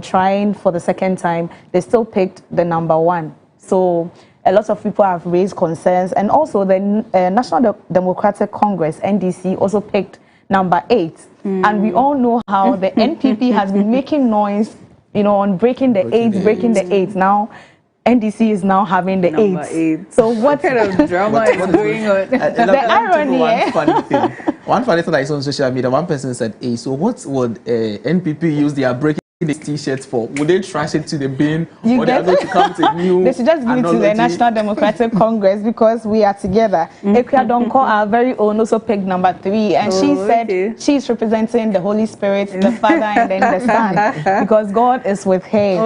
trying for the second time, they still picked the number 1. So a lot of people have raised concerns, and also the National Democratic Congress (NDC) also picked number 8. And we all know how the NPP has been making noise, on breaking the 8. Now NDC is now having the 8. So what kind of drama is going on? The irony. One funny thing I saw on social media, one person said, "Hey, so what would NPP use their breaking these T-shirts for? Would they trash it to the bin, or they are going to come to new?" They should just give it to the National Democratic Congress, because we are together. Ekua Donko, our very own, also picked number 3, and she said she's representing the Holy Spirit, the Father, and then the Son, because God is with her.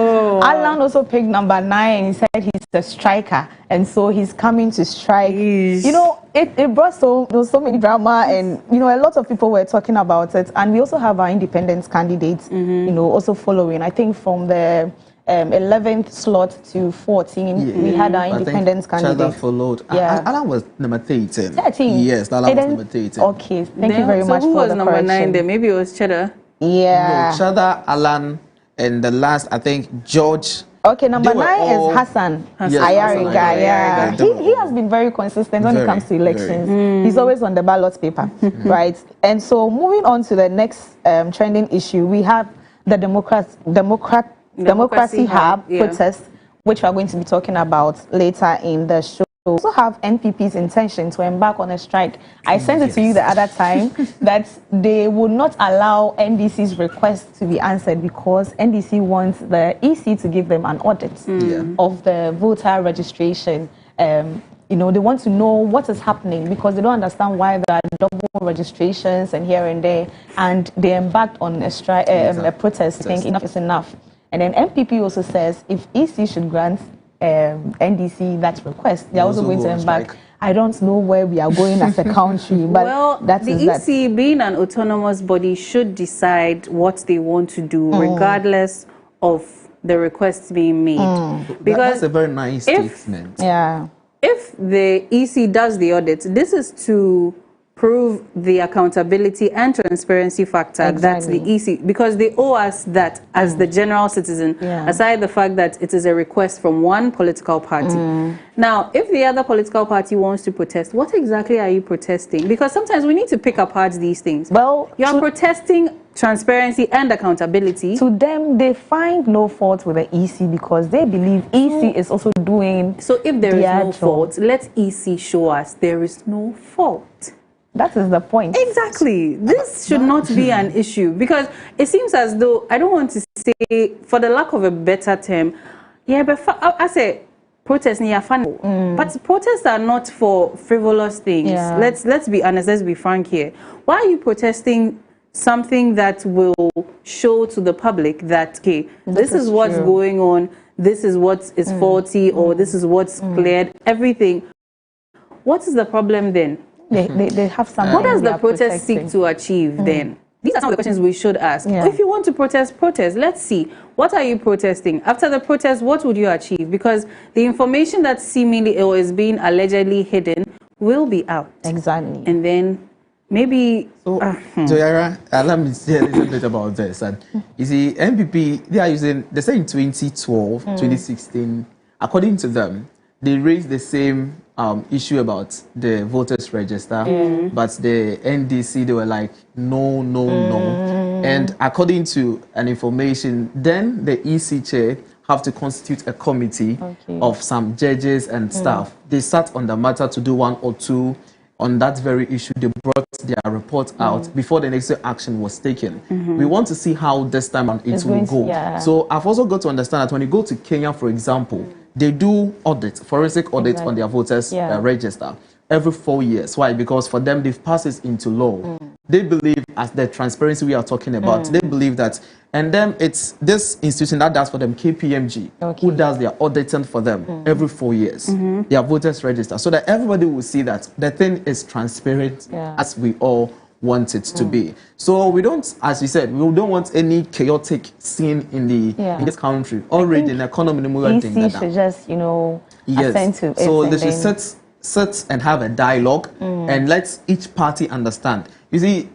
Alan also picked number 9. He said he's the striker, and so he's coming to strike. It brought so many drama, and a lot of people were talking about it. And we also have our independent candidates, also following. I think from the 11th slot to 14, we had our independent candidates. Followed. Yeah, Alan was number 13. 13. Yes, Alan was number 13. Okay, thank you very much who for was the number correction. 9 there? Maybe it was Cheddar. Yeah. No, Cheddar, Alan, and the last, I think, George. Okay, number 9 is Hassan Ayariga. Yeah, he has been very consistent when it comes to elections. He's always on the ballot paper, right? And so moving on to the next trending issue, we have the Democracy Hub protest, which we are going to be talking about later in the show. We also have NPP's intention to embark on a strike. I sent it to you the other time that they would not allow NDC's request to be answered because NDC wants the EC to give them an audit of the voter registration. They want to know what is happening because they don't understand why there are double registrations and here and there, and they embarked on a strike, a protest. I think enough is enough. And then MPP also says if EC should grant NDC that request, they're also going to embark. I don't know where we are going as a country, but the EC, being an autonomous body, should decide what they want to do, regardless of the requests being made. Because that's a very nice statement. Yeah. If the EC does the audit, this is to prove the accountability and transparency factor that the EC, because they owe us that as the general citizen, aside the fact that it is a request from one political party. Now, if the other political party wants to protest, what exactly are you protesting? Because sometimes we need to pick apart these things. Well, you are protesting transparency and accountability. To them, they find no fault with the EC because they believe EC is also doing. So if there is no fault, let EC show us there is no fault. That is the point. Exactly. This should not be an issue because it seems as though, I don't want to say, for the lack of a better term, but I say protests near fun. But protests are not for frivolous things. Let's be honest, let's be frank here. Why are you protesting something that will show to the public that, okay, this is what's going on, this is what is faulty, or this is what's cleared, everything. What is the problem then? They have something. What does the protest seek to achieve then? These are some of the questions we should ask. If you want to protest, protest. Let's see. What are you protesting? After the protest, what would you achieve? Because the information that seemingly or is being allegedly hidden will be out. Exactly. And then maybe... So, Joyara, let me say a little bit about this. And you see, MPP, they say in 2012, 2016, according to them, they raised the same issue about the voters register, but the NDC, they were like, no. And according to an information, then the EC chair have to constitute a committee of some judges and staff. They sat on the matter to do 1 or 2 on that very issue. They brought their report out before the next action was taken. We want to see how this time it will go. So I've also got to understand that when you go to Kenya, for example, they do forensic audit on their voters register every 4 years. Why? Because for them, they've passed it into law. They believe, as the transparency we are talking about, they believe that, and then it's this institution that does for them, KPMG, who does their auditing for them every 4 years, their voters register, so that everybody will see that the thing is transparent as we all want it to be. So we don't, as you said, we don't want any chaotic scene in in this country. Already in the economy, EC should just, assent to it. So they should sit and have a dialogue and let each party understand. You see,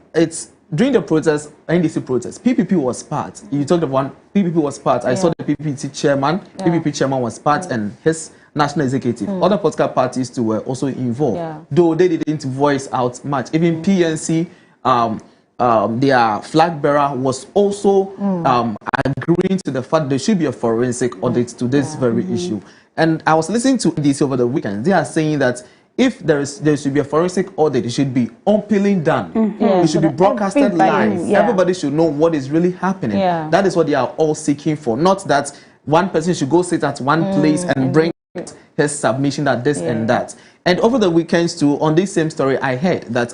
during the protest, NDC protest, PPP was part. You talked about PPP was part. I saw the PPP chairman. PPP chairman was part, and his national executive. Other political parties too were also involved, though they didn't voice out much. Even PNC, their flag bearer was also agreeing to the fact there should be a forensic audit to this very issue. And I was listening to this over the weekend. They are saying that if there should be a forensic audit, it should be on-peeling done. It should be broadcasted live. Everybody should know what is really happening. That is what they are all seeking for. Not that one person should go sit at one place and bring his submission that this and that. And over the weekends too, on this same story, I heard that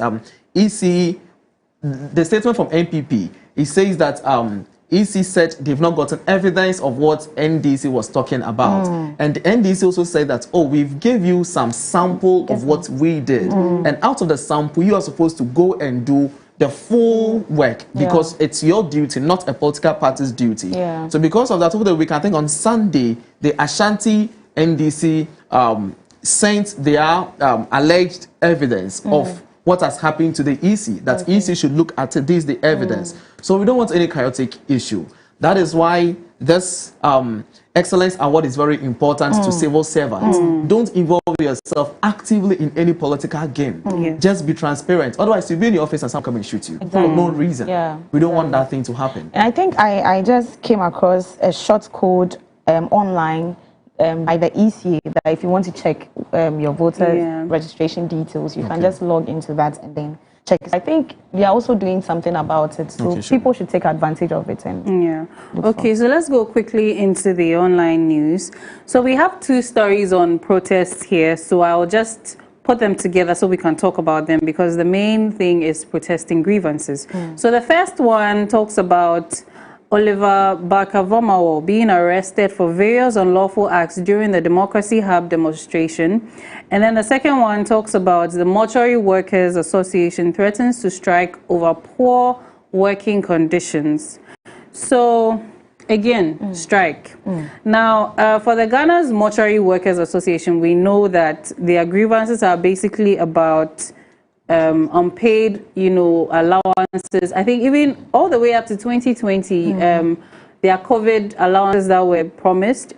EC, the statement from NPP, it says that EC said they've not gotten evidence of what NDC was talking about. And the NDC also said that, oh, we've gave you some sample of what we did. And out of the sample, you are supposed to go and do the full work because it's your duty, not a political party's duty. So because of that, over the week, I think on Sunday, the Ashanti NDC sent their alleged evidence of what has happened to the EC, that EC should look at this, the evidence. So we don't want any chaotic issue. That is why this Excellence Award is very important to civil servants. Don't involve yourself actively in any political game. Just be transparent. Otherwise, you'll be in the office and someone come and shoot you for no reason. We don't want that thing to happen. And I think I just came across a short code online by the ECA that if you want to check your voter registration details, you can just log into that and then check. I think we are also doing something about it, so people should take advantage of it. And okay, so let's go quickly into the online news. So we have two stories on protests here, so I'll just put them together so we can talk about them, because the main thing is protesting grievances. So the first one talks about Oliver Barker-Vormawor being arrested for various unlawful acts during the Democracy Hub demonstration. And then the second one talks about the Mortuary Workers Association threatens to strike over poor working conditions. So, again, strike. Now, for the Ghana's Mortuary Workers Association, we know that their grievances are basically about unpaid, allowances. I think even all the way up to 2020, there are COVID allowances that were promised,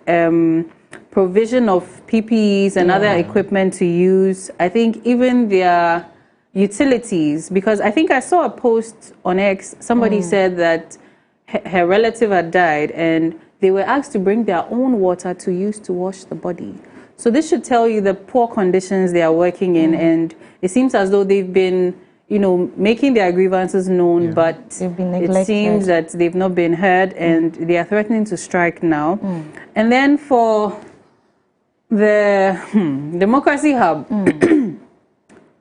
provision of PPEs and other equipment to use. I think even their utilities, because I think I saw a post on X, somebody said that her relative had died and they were asked to bring their own water to use to wash the body. So this should tell you the poor conditions they are working in, and it seems as though they've been, making their grievances known, but it seems that they've not been heard, and they are threatening to strike now. And then for the Democracy Hub,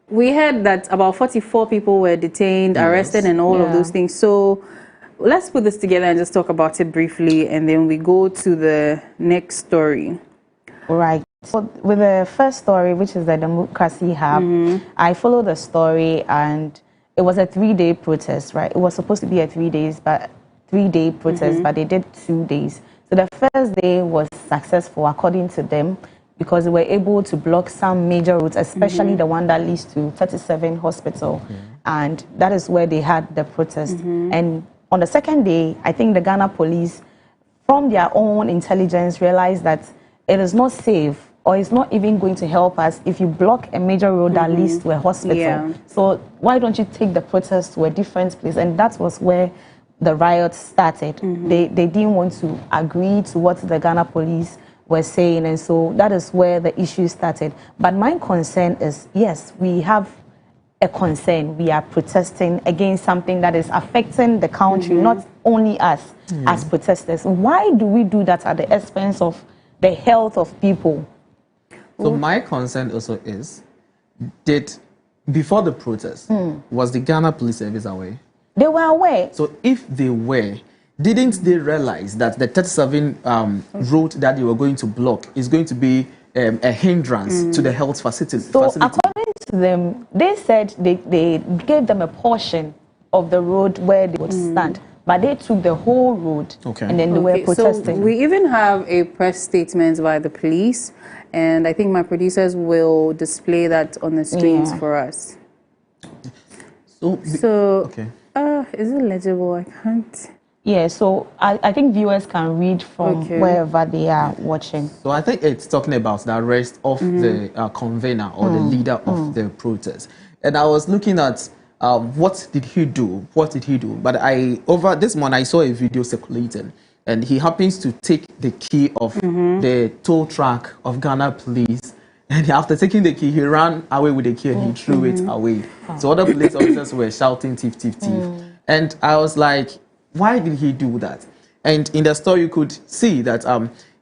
we heard that about 44 people were detained, arrested, and all of those things. So let's put this together and just talk about it briefly, and then we go to the next story. Right. So with the first story, which is the Democracy Hub, I followed the story, and it was a 3-day protest, right? It was supposed to be a 3-day protest, but they did 2 days. So the first day was successful, according to them, because they were able to block some major routes, especially the one that leads to 37 Hospital. And that is where they had the protest. And on the second day, I think the Ghana police, from their own intelligence, realized that it is not safe, or it's not even going to help us if you block a major road that leads to a hospital. So why don't you take the protest to a different place? And that was where the riots started. They didn't want to agree to what the Ghana police were saying, and so that is where the issue started. But my concern is, yes, we have a concern. We are protesting against something that is affecting the country, not only us as protesters. Why do we do that at the expense of the health of people? So my concern also is, before the protest, was the Ghana Police Service aware? They were aware. So if they were, didn't they realize that the 37 road that they were going to block is going to be a hindrance to the health facility? So according to them, they said they gave them a portion of the road where they would stand. But they took the whole road, and then they were protesting. So we even have a press statement by the police, and I think my producers will display that on the screens for us. Is it legible? I can't. Yeah, so I think viewers can read from wherever they are watching. So I think it's talking about the arrest of the convener or the leader of the protest. And I was looking at what did he do? What did he do? But over this morning, I saw a video circulating, and he happens to take the key of the tow truck of Ghana Police. And after taking the key, he ran away with the key and he threw it away. So other police officers were shouting, thief, thief, thief. And I was like, why did he do that? And in the story, you could see that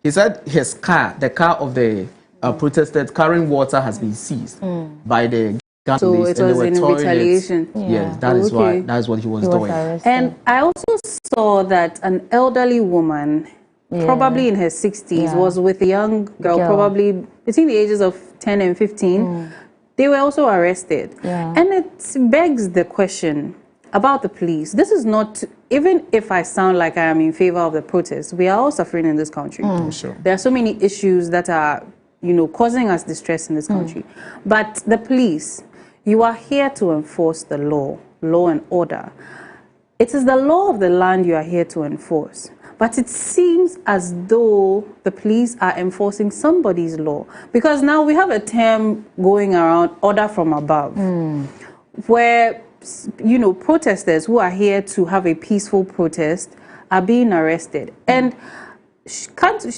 he said his car, the car of the protesters carrying water, has been seized by the Ghana police. So it was in retaliation. Yes, that is why. That is what he was doing. And I also saw that an elderly woman, probably in her 60s, was with a young girl, probably between the ages of 10 and 15. They were also arrested. And it begs the question about the police. This is not, even if I sound like I am in favor of the protests, we are all suffering in this country. Sure. There are so many issues that are, causing us distress in this country. But the police, you are here to enforce the law and order. It is the law of the land you are here to enforce. But it seems as though the police are enforcing somebody's law. Because now we have a term going around, order from above, where protesters who are here to have a peaceful protest are being arrested. And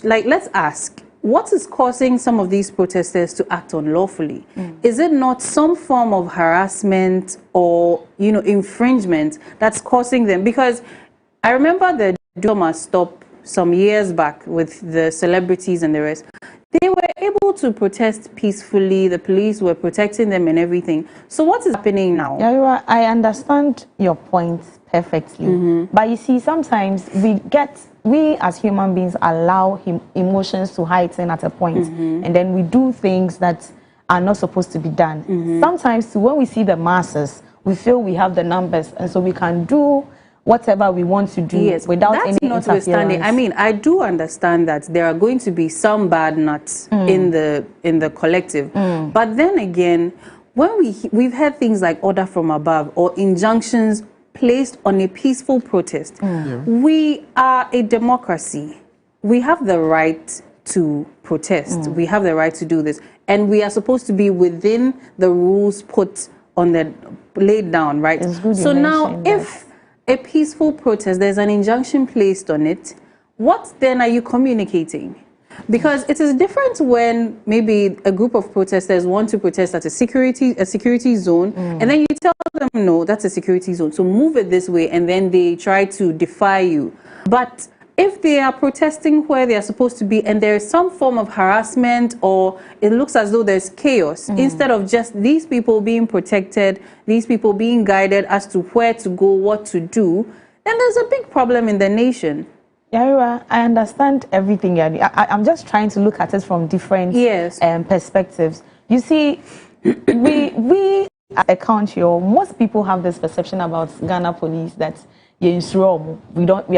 let's ask, what is causing some of these protesters to act unlawfully? Is it not some form of harassment or, infringement that's causing them? Because I remember the Doma stop some years back with the celebrities and the rest. They were able to protest peacefully. The police were protecting them and everything. So what is happening now? Yeah, I understand your point perfectly. But you see, sometimes we as human beings allow emotions to heighten at a point, and then we do things that are not supposed to be done. Sometimes when we see the masses, we feel we have the numbers, and so we can do whatever we want to do without any notwithstanding. I mean, I do understand that there are going to be some bad nuts in the collective, but then again, when we've had things like order from above or injunctions placed on a peaceful protest, we are a democracy. We have the right to protest. We have the right to do this, and we are supposed to be within the rules laid down, right? So now, if a peaceful protest, there's an injunction placed on it, what then are you communicating? Because it is different when maybe a group of protesters want to protest at a security zone, and then you tell them, no, that's a security zone, so move it this way, and then they try to defy you. But if they are protesting where they are supposed to be and there is some form of harassment or it looks as though there's chaos, instead of just these people being protected, these people being guided as to where to go, what to do, then there's a big problem in the nation. Yaira, I understand everything. I'm just trying to look at it from different perspectives. You see, we as a country, or most people have this perception about Ghana police that we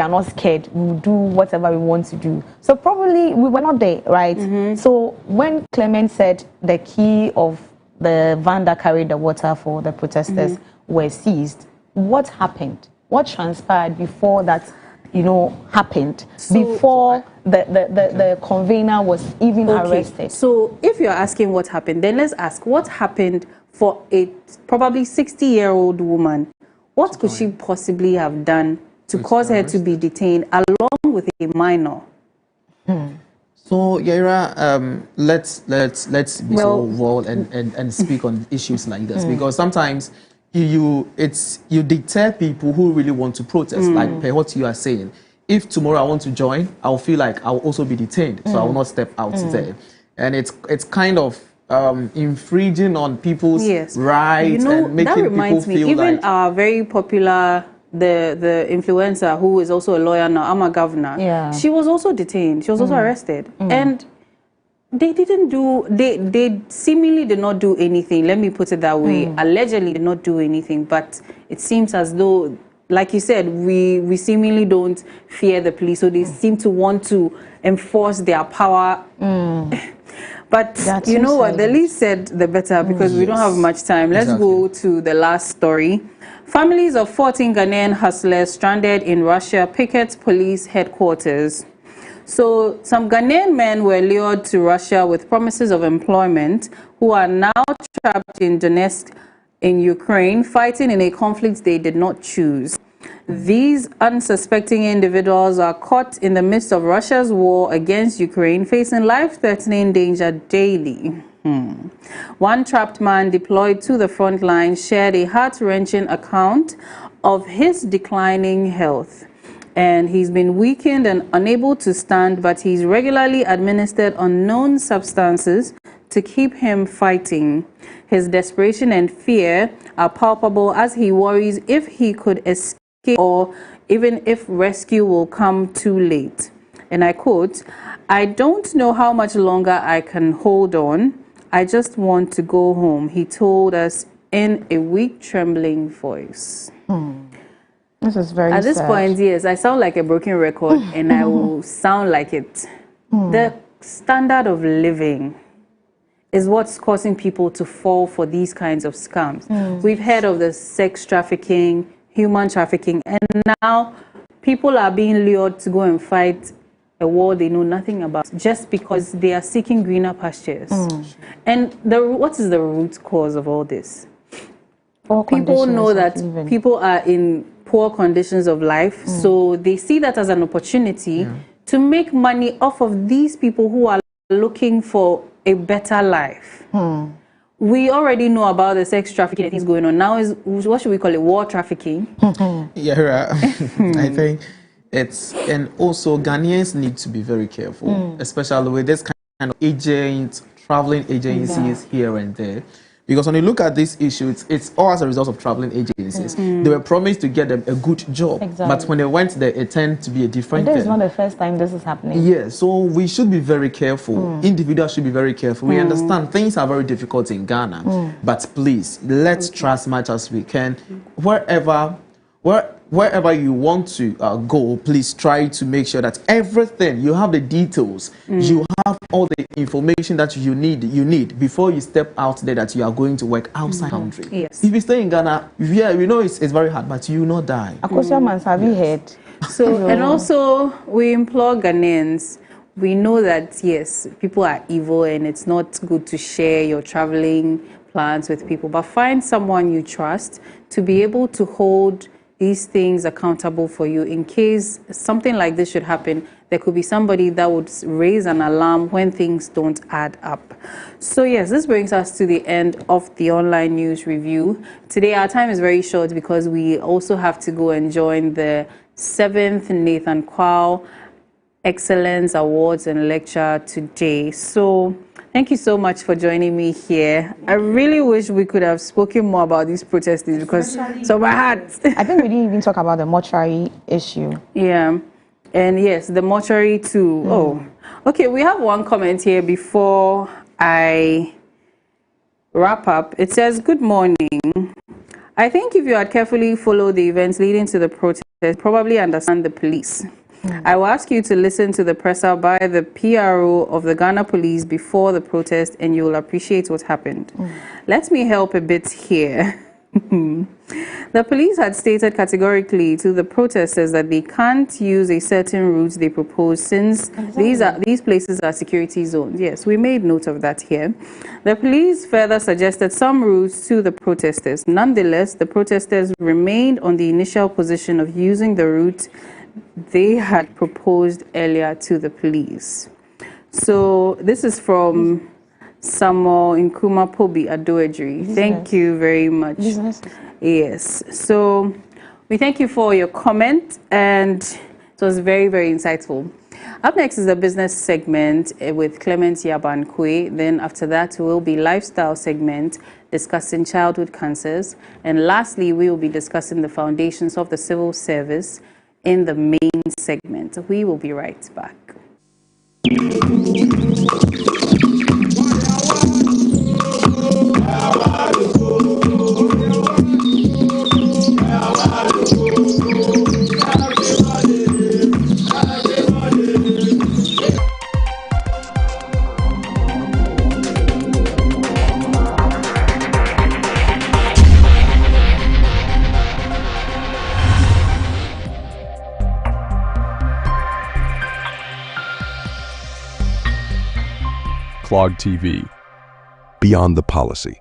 are not scared. We will do whatever we want to do. So probably we were not there, right? So when Clement said the key of the van that carried the water for the protesters were seized, what happened? What transpired before that, happened? Before the convener was even arrested? So if you're asking what happened, then let's ask what happened for a probably 60-year-old woman. What could she possibly have done to cause her to be detained along with a minor? So Yaira, let's be so bold and speak on issues like this, because sometimes you deter people who really want to protest, like per what you are saying. If tomorrow I want to join, I'll feel like I'll also be detained, so I will not step out there, and it's kind of infringing on people's rights and making that reminds people feel even like our very popular the influencer who is also a lawyer now, Ama Governor. She was also detained. She was also arrested, and they seemingly did not do anything. Let me put it that way. Allegedly did not do anything, but it seems as though, like you said, we seemingly don't fear the police, so they seem to want to enforce their power. But That's you know what? The two-sided. least said, the better, because we don't have much time. Let's go to the last story. Families of 14 Ghanaian hustlers stranded in Russia picket police headquarters. So some Ghanaian men were lured to Russia with promises of employment, who are now trapped in Donetsk in Ukraine, fighting in a conflict they did not choose. These unsuspecting individuals are caught in the midst of Russia's war against Ukraine, facing life-threatening danger daily. One trapped man deployed to the front line shared a heart-wrenching account of his declining health. And he's been weakened and unable to stand, but he's regularly administered unknown substances to keep him fighting. His desperation and fear are palpable as he worries if he could escape or even if rescue will come too late. And I quote, "I don't know how much longer I can hold on. I just want to go home," he told us in a weak, trembling voice. This is very At this sad. point, yes, I sound like a broken record and I will sound like it. The standard of living is what's causing people to fall for these kinds of scams. We've heard of the sex trafficking, human trafficking, and now people are being lured to go and fight a war they know nothing about just because they are seeking greener pastures. And what is the root cause of all this? People know that people are in poor conditions of life, so they see that as an opportunity to make money off of these people who are looking for a better life. We already know about the sex trafficking things going on. Now is, what should we call it, war trafficking? Yeah, I think it's, and also Ghanaians need to be very careful, especially with this kind of agents, traveling agencies here and there. Because when you look at this issue, it's all as a result of traveling agencies. They were promised to get them a good job, but when they went there, it tended to be a different thing. This is not the first time this is happening. Yeah, so we should be very careful. Individuals should be very careful. We understand things are very difficult in Ghana, but please, let's try as much as we can. Wherever you want to go, please try to make sure that everything, you have the details, you have all the information that you need before you step out there that you are going to work outside country. Yes. If you stay in Ghana, yeah, we know it's very hard, but you will not die. Akosia Mans, have you heard? So, and also we implore Ghanaians, we know that yes, people are evil and it's not good to share your traveling plans with people, but find someone you trust to be able to hold these things accountable for you. In case something like this should happen, there could be somebody that would raise an alarm when things don't add up. So yes, this brings us to the end of the online news review. Today our time is very short because we also have to go and join the 7th Nathan Quao Excellence Awards and Lecture today. So thank you so much for joining me here. I really wish we could have spoken more about these protests because so my heart. I think we didn't even talk about the mortuary issue. Yeah, and yes, the mortuary too. Oh, okay. We have one comment here before I wrap up. It says, "Good morning. I think if you had carefully followed the events leading to the protest, probably understand the police. I will ask you to listen to the presser by the PRO of the Ghana Police before the protest and you will appreciate what happened. Let me help a bit here. The police had stated categorically to the protesters that they can't use a certain route they proposed since these places are security zones. Yes, we made note of that here. The police further suggested some routes to the protesters. Nonetheless, the protesters remained on the initial position of using the route they had proposed earlier to the police." So this is from Samuel Nkrumah Pobi Adoedri. Thank you very much. Yes. So we thank you for your comment and it was very, very insightful. Up next is the business segment with Clement Yabankwe. Then after that will be lifestyle segment discussing childhood cancers. And lastly, we will be discussing the foundations of the civil service in the main segment. We will be right back. Clog TV. Beyond the Policy.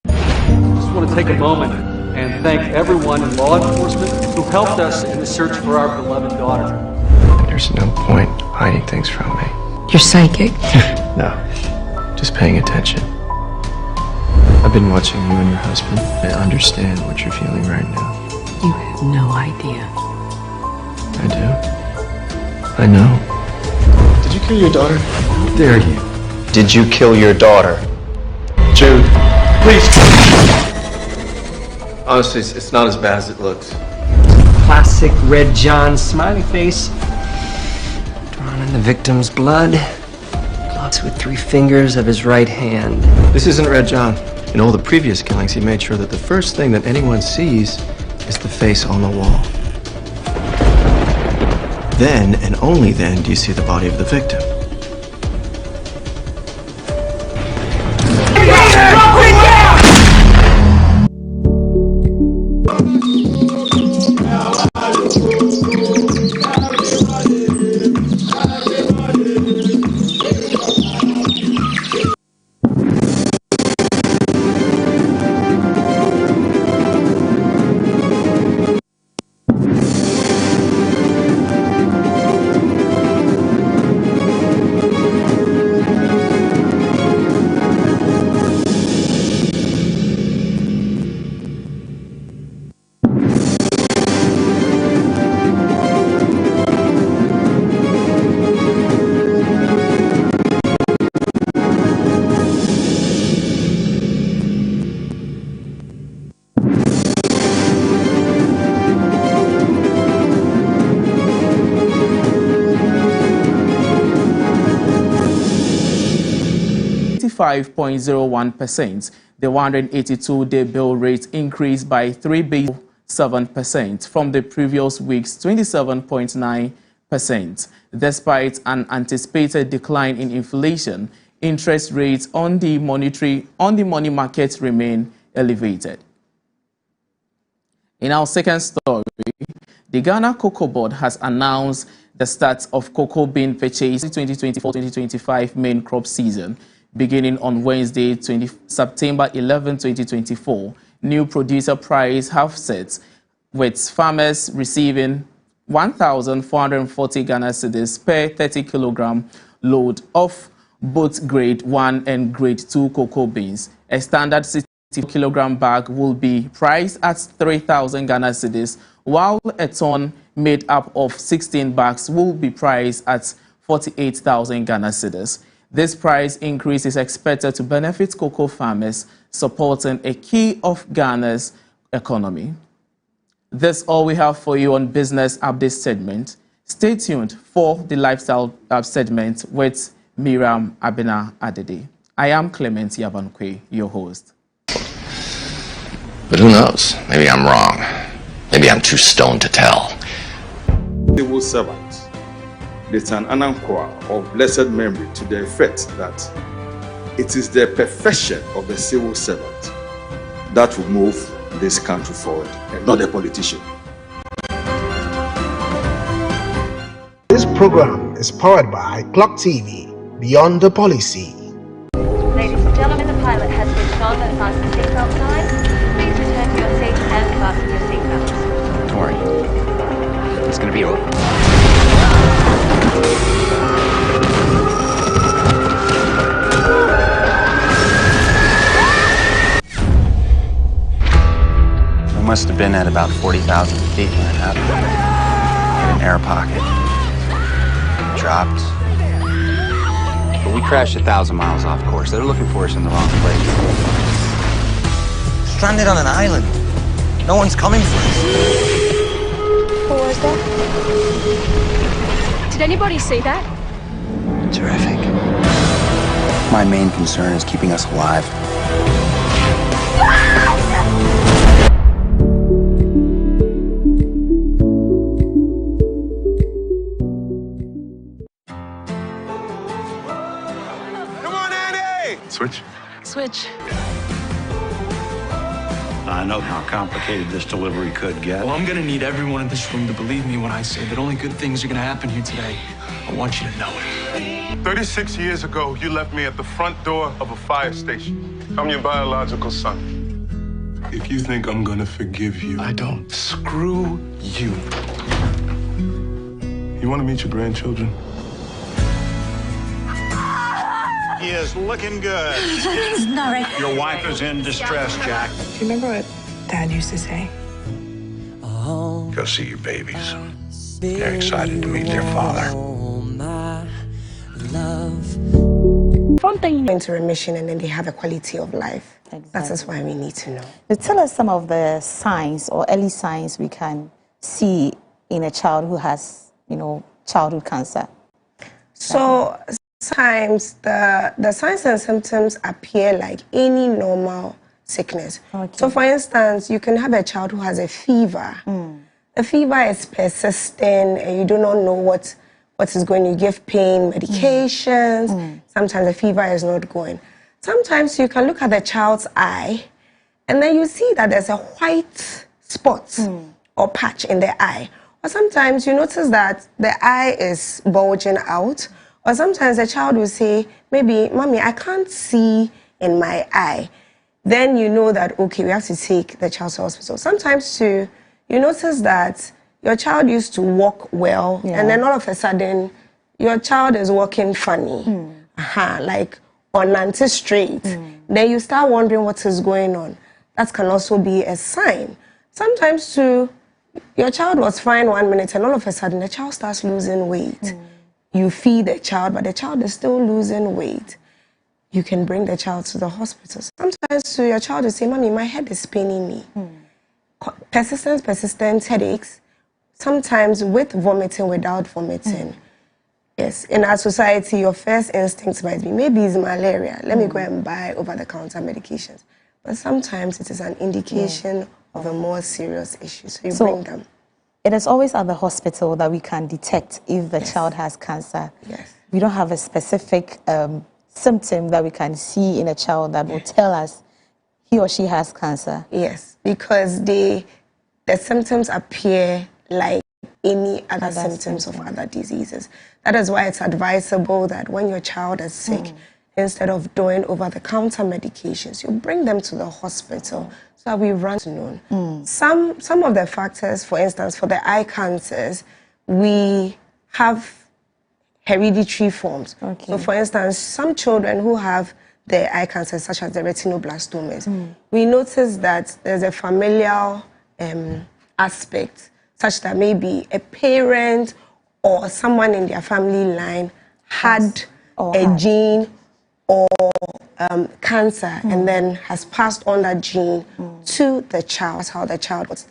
I just want to take a moment and thank everyone in law enforcement who helped us in the search for our beloved daughter. There's no point hiding things from me. You're psychic? No, just paying attention. I've been watching you and your husband. I understand what you're feeling right now. You have no idea. I do. I know. Did you kill your daughter? How dare you? Did you kill your daughter? Jude, please. Honestly, it's not as bad as it looks. Classic Red John smiley face. Drawn in the victim's blood. Gloves with 3 fingers of his right hand. This isn't Red John. In all the previous killings, he made sure that the first thing that anyone sees is the face on the wall. Then, and only then, do you see the body of the victim. 5.01%. The 182-day bill rate increased by 3.7% from the previous week's 27.9%. Despite an anticipated decline in inflation, interest rates on the money market remain elevated. In our second story, the Ghana Cocoa Board has announced the start of cocoa bean purchase 2024-2025 main crop season. Beginning on Wednesday, September 11, 2024, new producer price have set, with farmers receiving 1,440 Ghana cedis per 30 kilogram load of both grade 1 and grade 2 cocoa beans. A standard 60 kilogram bag will be priced at 3,000 Ghana cedis, while a ton made up of 16 bags will be priced at 48,000 Ghana cedis. This price increase is expected to benefit cocoa farmers, supporting a key of Ghana's economy. That's all we have for you on Business Update segment. Stay tuned for the Lifestyle segment with Miriam Abena Adede. I am Clement Yabankwe, your host. But who knows? Maybe I'm wrong. Maybe I'm too stoned to tell. Civil servants. It's an anankwa of blessed memory to the effect that it is the perfection of the civil servant that will move this country forward, and not the politician. This program is powered by Clog TV, Beyond the Policy. Ladies and gentlemen, the pilot has switched on and fastened the seatbelt signs. Please return to your seats and fasten your seatbelts. Don't worry. It's gonna be over. We must have been at about 40,000 feet when it happened. In an air pocket. Dropped. But we crashed 1,000 miles off course. They're looking for us in the wrong place. Stranded on an island. No one's coming for us. What was that? Did anybody see that? Terrific. My main concern is keeping us alive. Switch. Switch. I know how complicated this delivery could get. Well, I'm gonna need everyone in this room to believe me when I say that only good things are gonna happen here today. I want you to know it. 36 years ago, you left me at the front door of a fire station. I'm your biological son. If you think I'm gonna forgive you, I don't. Screw you. You wanna meet your grandchildren? He is looking good. Your wife is in distress, Jack. Do you remember what Dad used to say? Go see your babies. They're excited to meet their father. From them into remission and then they have a quality of life. Exactly. That is why we need to know. So tell us some of the signs or early signs we can see in a child who has, childhood cancer. So sometimes the signs and symptoms appear like any normal sickness. Okay. So for instance, you can have a child who has a fever. The fever is persistent and you do not know what is going to give pain, medications. Sometimes the fever is not going. Sometimes you can look at the child's eye and then you see that there's a white spot or patch in the eye. Or sometimes you notice that the eye is bulging out. Or sometimes the child will say, maybe, Mommy, I can't see in my eye. Then you know that, okay, we have to take the child to the hospital. Sometimes too, you notice that your child used to walk well, and then all of a sudden, your child is walking funny, like on anti-straight. Then you start wondering what is going on. That can also be a sign. Sometimes too, your child was fine 1 minute, and all of a sudden, the child starts losing weight. You feed the child, but the child is still losing weight. You can bring the child to the hospital. Sometimes too, your child will say, Mommy, my head is paining me. Persistent headaches, sometimes with vomiting, without vomiting. Yes, in our society, your first instinct might be, maybe it's malaria. Let me go and buy over-the-counter medications. But sometimes it is an indication of a more serious issue, so you bring them. It is always at the hospital that we can detect if the child has cancer. Yes. We don't have a specific symptom that we can see in a child that will tell us he or she has cancer. Yes, because the symptoms appear like any other symptoms of other diseases. That is why it's advisable that when your child is sick, instead of doing over-the-counter medications, you bring them to the hospital so that we run to know. Some of the factors, for instance, for the eye cancers, we have hereditary forms. So for instance, some children who have the eye cancers, such as the retinoblastomas, we notice that there's a familial aspect, such that maybe a parent or someone in their family line had a gene or cancer and then has passed on that gene to the child. That's how the child got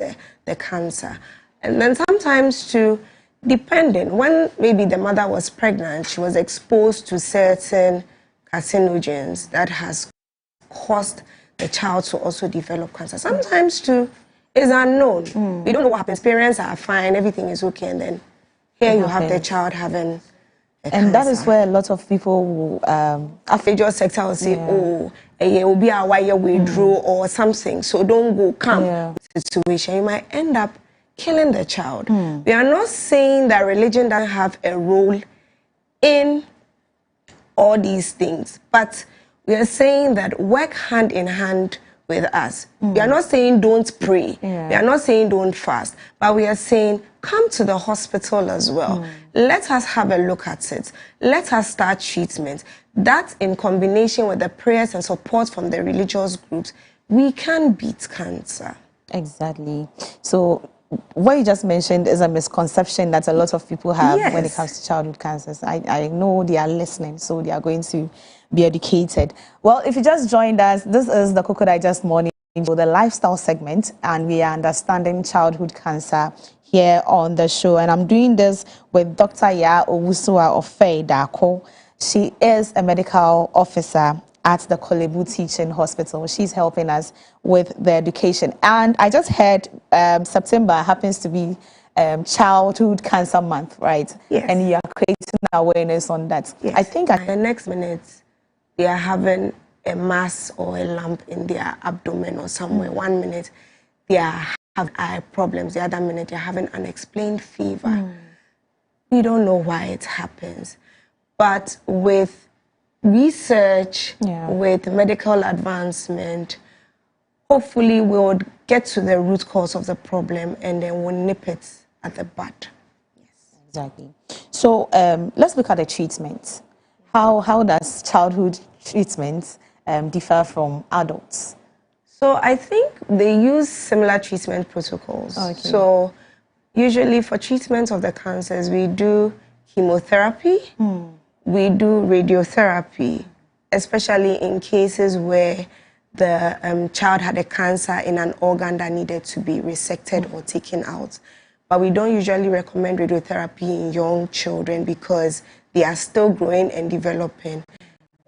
the cancer. And then sometimes too, depending, when maybe the mother was pregnant, she was exposed to certain carcinogens that has caused the child to also develop cancer. Sometimes too, it's unknown. We don't know what happens. Parents are fine, everything is okay, and then here you have the child having a cancer. That is where a lot of people will, major sector will say, it will be a wire withdraw or something, so don't go, come situation. You might end up killing the child. We are not saying that religion doesn't have a role in all these things, but we are saying that work hand in hand with us. We are not saying don't pray. We are not saying don't fast, but we are saying come to the hospital as well. Let us have a look at it. Let us start treatment. That in combination with the prayers and support from the religious groups, we can beat cancer. Exactly. So what you just mentioned is a misconception that a lot of people have when it comes to childhood cancers. I know they are listening, so they are going to be educated. Well, if you just joined us, this is the Cocoa Digest Morning Show, the lifestyle segment, and we are understanding childhood cancer here on the show. And I'm doing this with Dr. Ya Owusua Ofei Dako. She is a medical officer at the Kolebu Teaching Hospital. She's helping us with the education. And I just heard September happens to be Childhood Cancer Month, right? Yes. And you are creating awareness on that. Yes. I think the next minute, we are having a mass or a lump in their abdomen or somewhere. 1 minute they have eye problems, the other minute they're having unexplained fever. We don't know why it happens. But with research, with medical advancement, hopefully we'll get to the root cause of the problem and then we'll nip it at the bud. Exactly. So let's look at the treatment. How does childhood treatment differ from adults? So I think they use similar treatment protocols. Okay. So usually for treatment of the cancers, we do chemotherapy, we do radiotherapy, especially in cases where the child had a cancer in an organ that needed to be resected or taken out. But we don't usually recommend radiotherapy in young children because they are still growing and developing,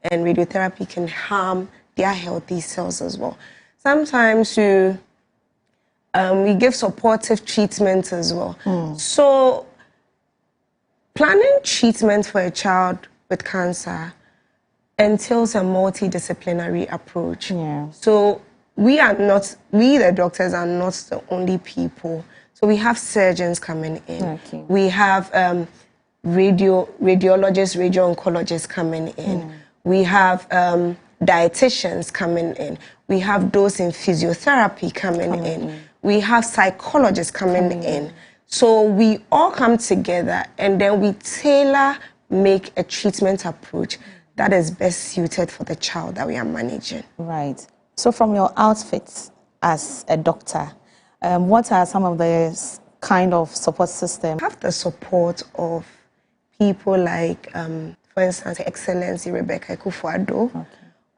and radiotherapy can harm their healthy cells as well. Sometimes we give supportive treatment as well. So planning treatment for a child with cancer entails a multidisciplinary approach. So we, the doctors, are not the only people. So we have surgeons coming in. We have radiologists, radio-oncologists coming in. We have dietitians coming in. We have those in physiotherapy coming in. We have psychologists coming in. So we all come together and then we make a treatment approach that is best suited for the child that we are managing. Right. So from your outfits as a doctor, what are some of the kind of support systems? We have the support of people like, for instance, Her Excellency Rebecca Ekufuado,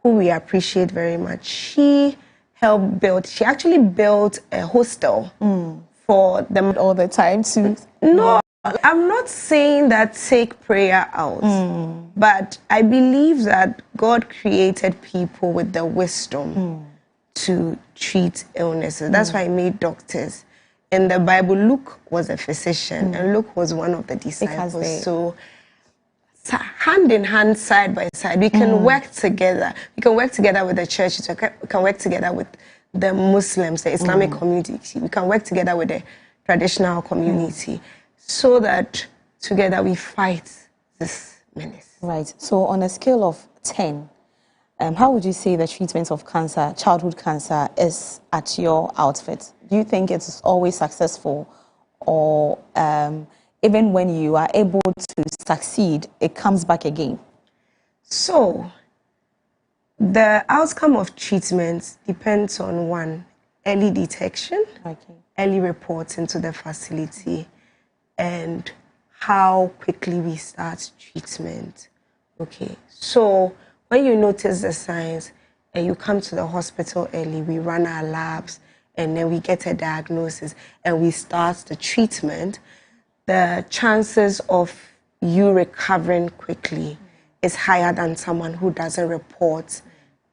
who we appreciate very much. She actually built a hostel for them all the time too. No, I'm not saying that take prayer out, but I believe that God created people with the wisdom to treat illnesses. That's why He made doctors. In the Bible, Luke was a physician, and Luke was one of the disciples. So hand in hand, side by side, we can work together. We can work together with the churches. We can work together with the Muslims, the Islamic community. We can work together with the traditional community, so that together we fight this menace. Right. So on a scale of 10, how would you say the treatment of cancer, childhood cancer, is at your outfit? Do you think it's always successful, or even when you are able to succeed, it comes back again? So the outcome of treatment depends on one, early detection, early reporting to the facility, and how quickly we start treatment. So when you notice the signs and you come to the hospital early, we run our labs and then we get a diagnosis and we start the treatment, the chances of you recovering quickly is higher than someone who doesn't report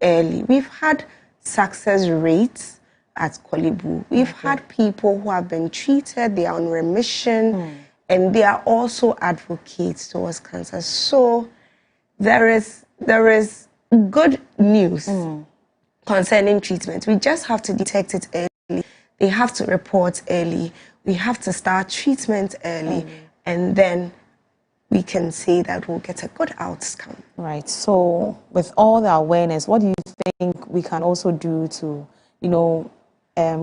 early. We've had success rates at Kolibu. We've had people who have been treated, they are on remission, and they are also advocates towards cancer. So there is good news concerning treatment. We just have to detect it early. They have to report early. We have to start treatment early, and then we can say that we'll get a good outcome. Right. So with all the awareness, what do you think we can also do to,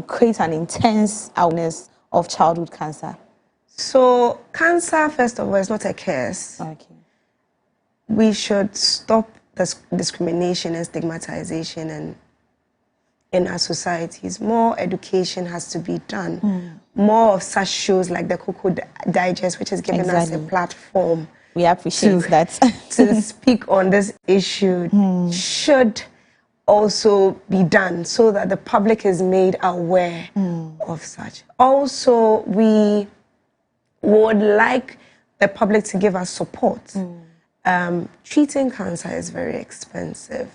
create an intense awareness of childhood cancer? So cancer, first of all, is not a curse. We should stop this discrimination and stigmatization in our societies. More education has to be done. More of such shows like the Cocoa Digest, which has given us a platform. We appreciate that. To speak on this issue should also be done so that the public is made aware of such. Also, we would like the public to give us support. Treating cancer is very expensive.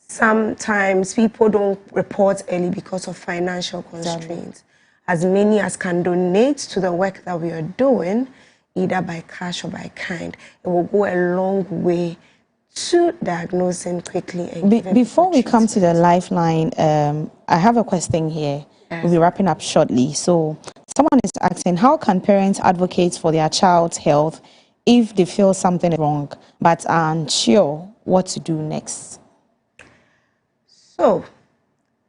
Sometimes people don't report early because of financial constraints. As many as can donate to the work that we are doing, either by cash or by kind, it will go a long way to diagnose him quickly. And give him Before we come to the lifeline, I have a question here. Yes. We'll be wrapping up shortly. So someone is asking, how can parents advocate for their child's health if they feel something is wrong but are unsure what to do next? So,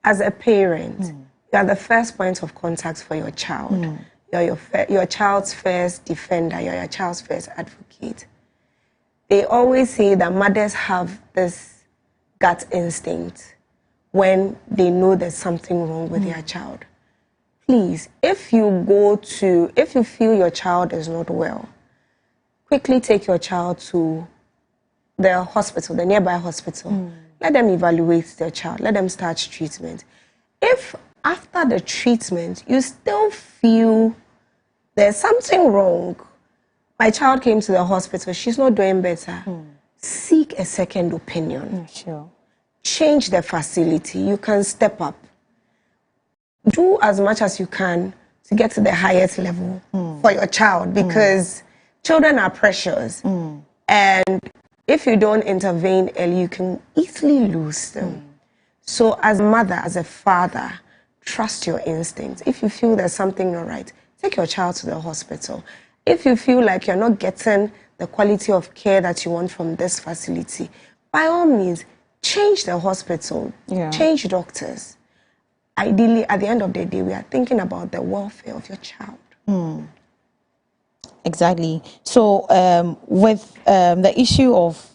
as a parent, you are the first point of contact for your child. You're your child's first defender. You're your child's first advocate. They always say that mothers have this gut instinct when they know there's something wrong with their child. Please, if you feel your child is not well, quickly take your child to the hospital, the nearby hospital. Let them evaluate their child. Let them start treatment. If after the treatment you still feel there's something wrong, my child came to the hospital, she's not doing better, seek a second opinion. Sure. Change the facility. You can step up. Do as much as you can to get to the highest level for your child, because children are precious. And if you don't intervene early, you can easily lose them. So as a mother, as a father, trust your instincts. If you feel there's something not right, take your child to the hospital. If you feel like you're not getting the quality of care that you want from this facility, by all means, change the hospital, change doctors. Ideally, at the end of the day, we are thinking about the welfare of your child. Exactly. So with the issue of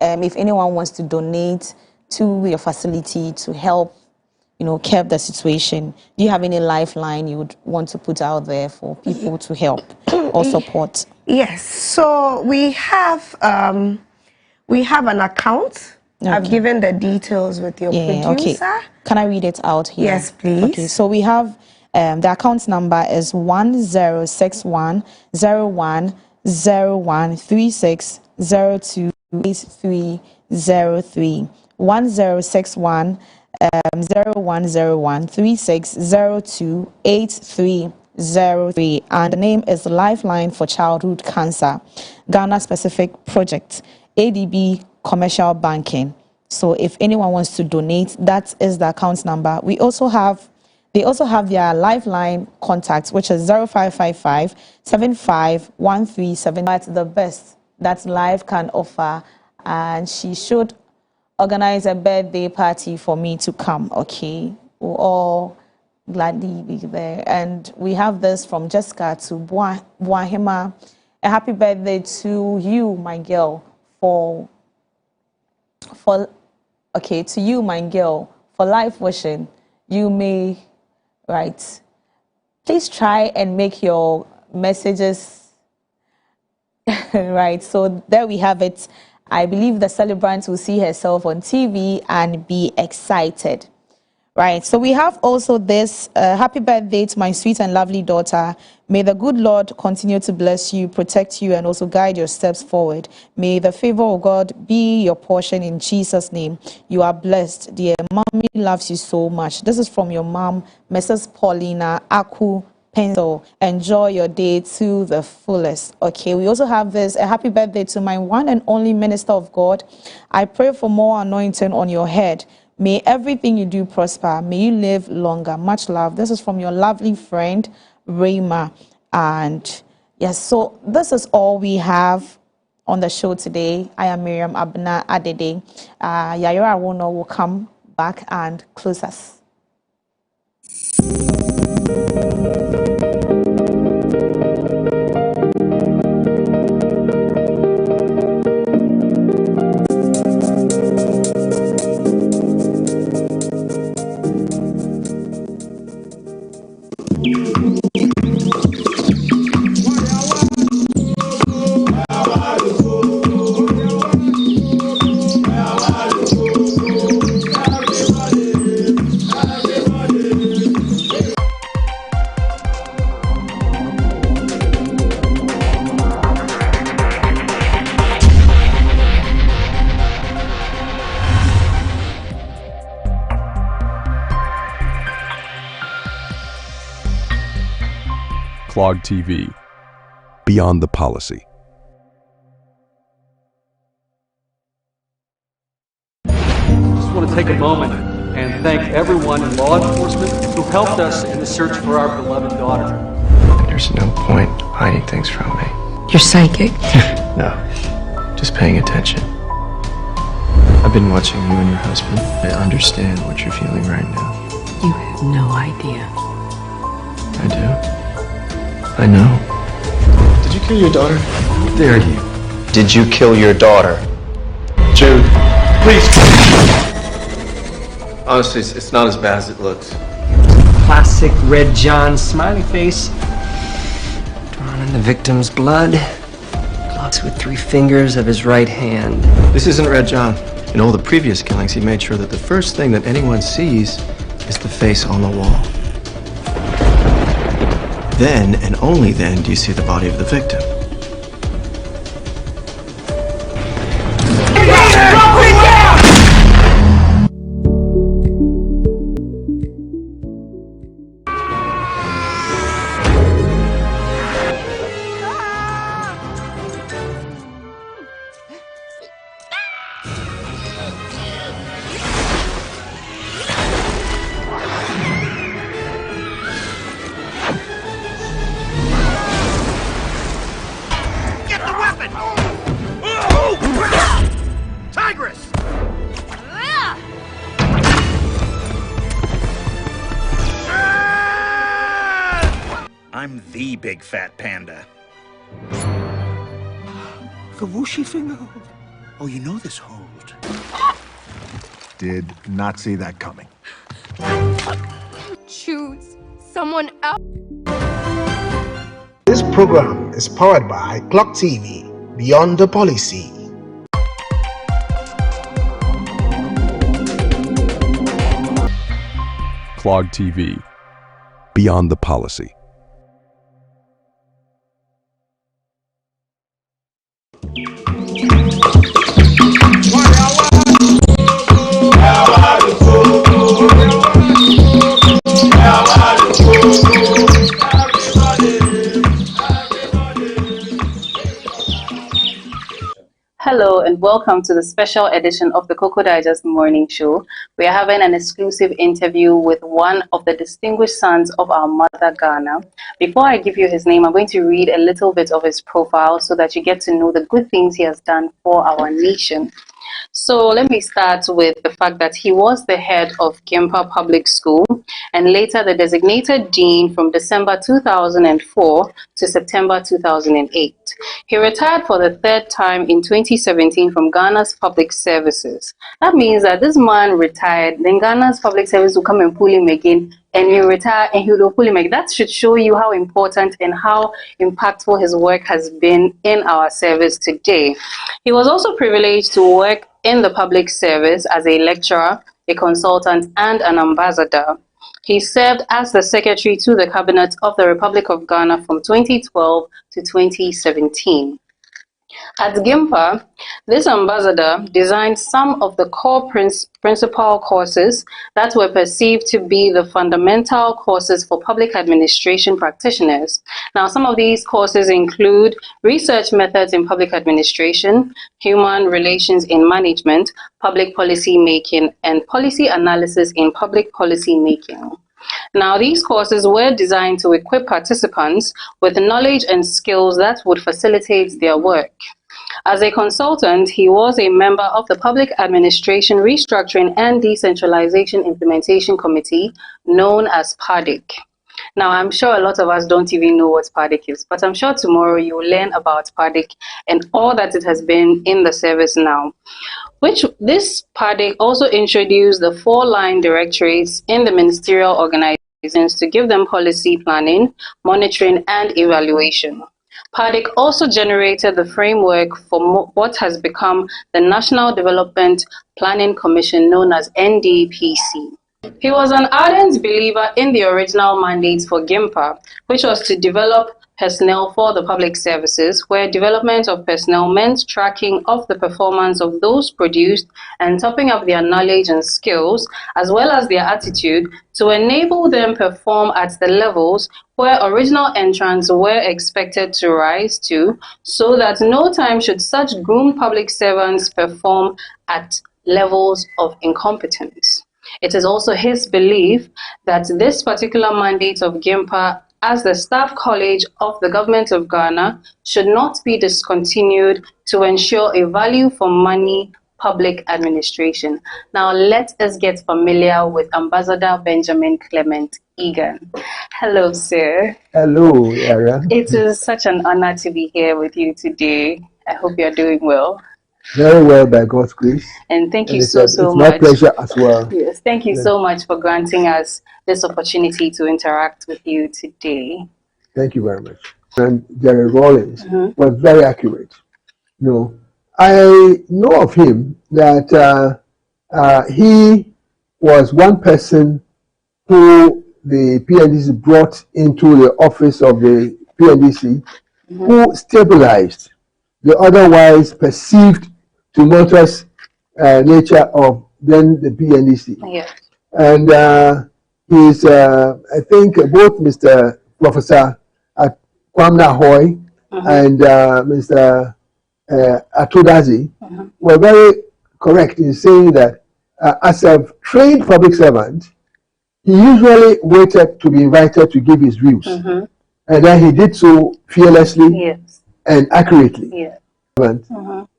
if anyone wants to donate to your facility to help, curb the situation, do you have any lifeline you would want to put out there for people to help or support? Yes. So we have an account. Okay. I've given the details with your producer. Okay. Can I read it out here? Yes, please. Okay, so we have the account number is 1061010136028303. 1061010136028303, and the name is Lifeline for Childhood Cancer, Ghana Specific Project, ADB Commercial Banking. So if anyone wants to donate, that is the account number. They also have their Lifeline contact, which is 0555 751377. That's the best that life can offer, and she should organize a birthday party for me to come. Okay, we'll all gladly be there. And we have this from Jessica to Buahima. A happy birthday to you, my girl, to you, my girl, for life wishing. You may, right? Please try and make your messages right. So there we have it. I believe the celebrant will see herself on TV and be excited. Right, so we have also this, happy birthday to my sweet and lovely daughter. May the good Lord continue to bless you, protect you, and also guide your steps forward. May the favor of God be your portion in Jesus' name. You are blessed, dear. Mommy loves you so much. This is from your mom, Mrs. Paulina Aku Pencil. Enjoy your day to the fullest. Okay, we also have this, a happy birthday to my one and only minister of God. I pray for more anointing on your head. May everything you do prosper. May you live longer. Much love. This is from your lovely friend, Rayma. And yes, so this is all we have on the show today. I am Miriam Abna Adede. Yayora Awono will come back and close us. Clog TV. Beyond the Policy. take a moment and thank everyone in law enforcement who helped us in the search for our beloved daughter. There's no point hiding things from me. You're psychic? No, just paying attention. I've been watching you and your husband. I understand what you're feeling right now. You have no idea. I do. I know. Did you kill your daughter? How dare you? Did you kill your daughter? Jude, please. Honestly, it's not as bad as it looks. Classic Red John smiley face. Drawn in the victim's blood. Gloves with 3 fingers of his right hand. This isn't Red John. In all the previous killings, he made sure that the first thing that anyone sees is the face on the wall. Then, and only then, do you see the body of the victim. I'm the big fat panda. The whooshy finger hold. Oh, you know this hold. Did not see that coming. Choose someone else. This program is powered by Clock TV, Beyond the Policy. Clog TV, Beyond the Policy. Hello and welcome to the special edition of the Cocoa Digest Morning Show. We are having an exclusive interview with one of the distinguished sons of our mother Ghana. Before I give you his name, I'm going to read a little bit of his profile so that you get to know the good things he has done for our nation. So let me start with the fact that he was the head of Gimpa Public School and later the designated dean from December 2004 to September 2008. He retired for the 3rd time in 2017 from Ghana's public services. That means that this man retired, then Ghana's public service will come and pull him again, and he'll retire and he'll pull him again. That should show you how important and how impactful his work has been in our service today. He was also privileged to work in the public service as a lecturer, a consultant, and an ambassador. He served as the secretary to the Cabinet of the Republic of Ghana from 2012 to 2017. At Gimpa, this ambassador designed some of the core principal courses that were perceived to be the fundamental courses for public administration practitioners. Now, some of these courses include research methods in public administration, human relations in management, public policy making, and policy analysis in public policy making. Now, these courses were designed to equip participants with knowledge and skills that would facilitate their work. As a consultant, he was a member of the Public Administration Restructuring and Decentralization Implementation Committee, known as PADIC. Now, I'm sure a lot of us don't even know what PADIC is, but I'm sure tomorrow you will learn about PADIC and all that it has been in the service now. This PADIC also introduced the 4-line directorates in the ministerial organizations to give them policy planning, monitoring, and evaluation. PADIC also generated the framework for what has become the National Development Planning Commission, known as NDPC. He was an ardent believer in the original mandates for Gimpa, which was to develop personnel for the public services, where development of personnel meant tracking of the performance of those produced and topping up their knowledge and skills, as well as their attitude, to enable them perform at the levels where original entrants were expected to rise to, so that no time should such groomed public servants perform at levels of incompetence. It is also his belief that this particular mandate of GIMPA as the staff college of the government of Ghana should not be discontinued to ensure a value for money public administration. Now let us get familiar with Ambassador Benjamin Clement Egan. Hello, sir. Hello, Yara. It is such an honor to be here with you today. I hope you're doing well. Very well, by God's grace. And thank you it's so much. My pleasure as well. Yes, thank you so much for granting us this opportunity to interact with you today. Thank you very much. And Jerry Rawlings was very accurate. You know, I know of him that he was one person who the PNDC brought into the office of the PNDC, who stabilized the otherwise perceived tumultuous nature of then the PNDC. Yes. And he's, I think, both Mr. Professor Kwamna Hoy and Mr. Atodazi were very correct in saying that as a trained public servant, he usually waited to be invited to give his views. And then he did so fearlessly and accurately.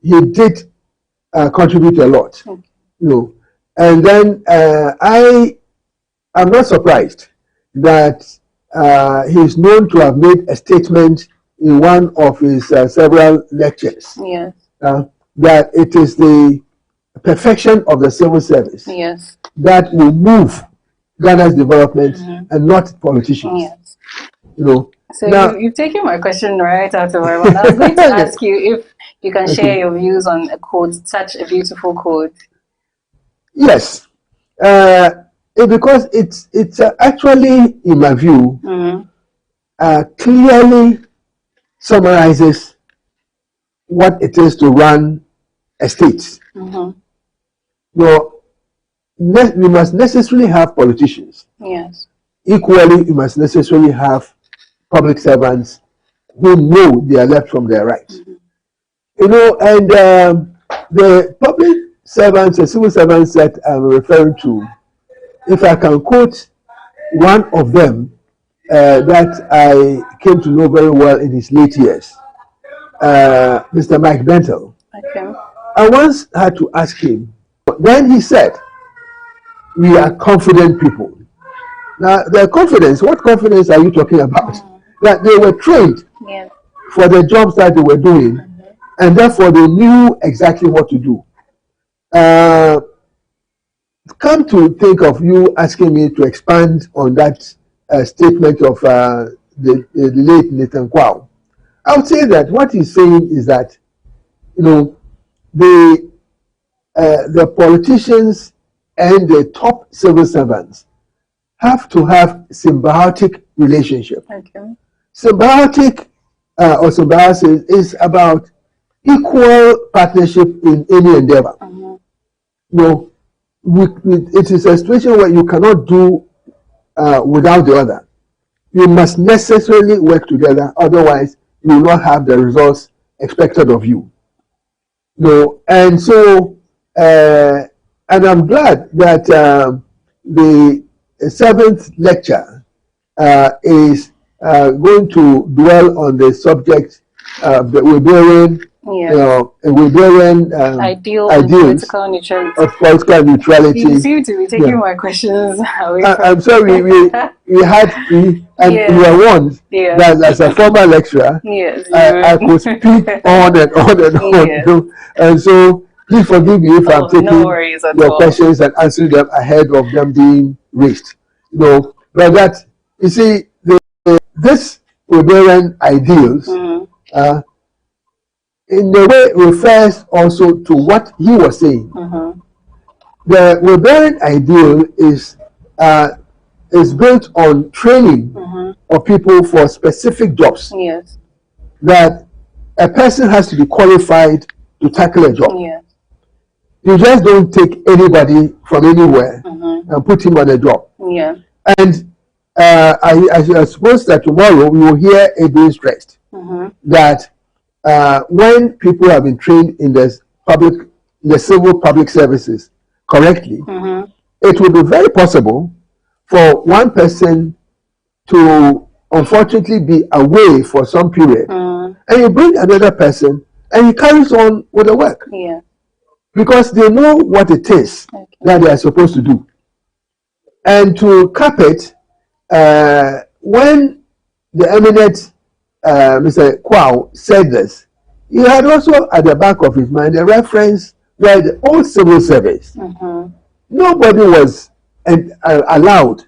He did contribute a lot. You know. And then I am not surprised that he's known to have made a statement in one of his several lectures that it is the perfection of the civil service that will move Ghana's development and not politicians. You know. So now, you've taken my question right out of my mouth. I was going to ask you if you can share your views on a quote, such a beautiful quote. Yes, because it's actually, in my view, clearly summarizes what it is to run a state. Well, we must necessarily have politicians. Yes. Equally, we must necessarily have public servants who know their left from their right. You know, and the public servants, the civil servants that I'm referring to, if I can quote one of them that I came to know very well in his late years, Mr. Mike Bentel. I once had to ask him, then he said, we are confident people. Now, their confidence, what confidence are you talking about? That they were trained for the jobs that they were doing, and therefore they knew exactly what to do. Come to think of you asking me to expand on that statement of the late Nathan Kwao, I would say that what he's saying is that, you know, the politicians and the top civil servants have to have symbiotic relationship. Symbiotic or symbiosis is about equal partnership in any endeavor. No, it is a situation where you cannot do without the other. You must necessarily work together, otherwise you will not have the results expected of you. No, and so, and I'm glad that the 7th lecture is going to dwell on the subject of the Weberian, Weberian ideals of political neutrality. You seem to be taking my questions away from I'm sorry, we were warned that as a former lecturer, I could speak on and on and on. And so, please forgive me if I'm taking your questions and answering them ahead of them being raised. You know, but that, you see, this Weberian ideals, in a way, refers also to what he was saying. The Weberian ideal is built on training of people for specific jobs. That a person has to be qualified to tackle a job. You just don't take anybody from anywhere and put him on a job. And I suppose that tomorrow we will hear it being stressed that when people have been trained in the public the civil public services correctly, it would be very possible for one person to unfortunately be away for some period, and you bring another person and he carries on with the work. Yeah. Because they know what it is that they are supposed to do. And to cap it, when the eminent Mr. Kwao said this, he had also at the back of his mind a reference where the old civil service, nobody was allowed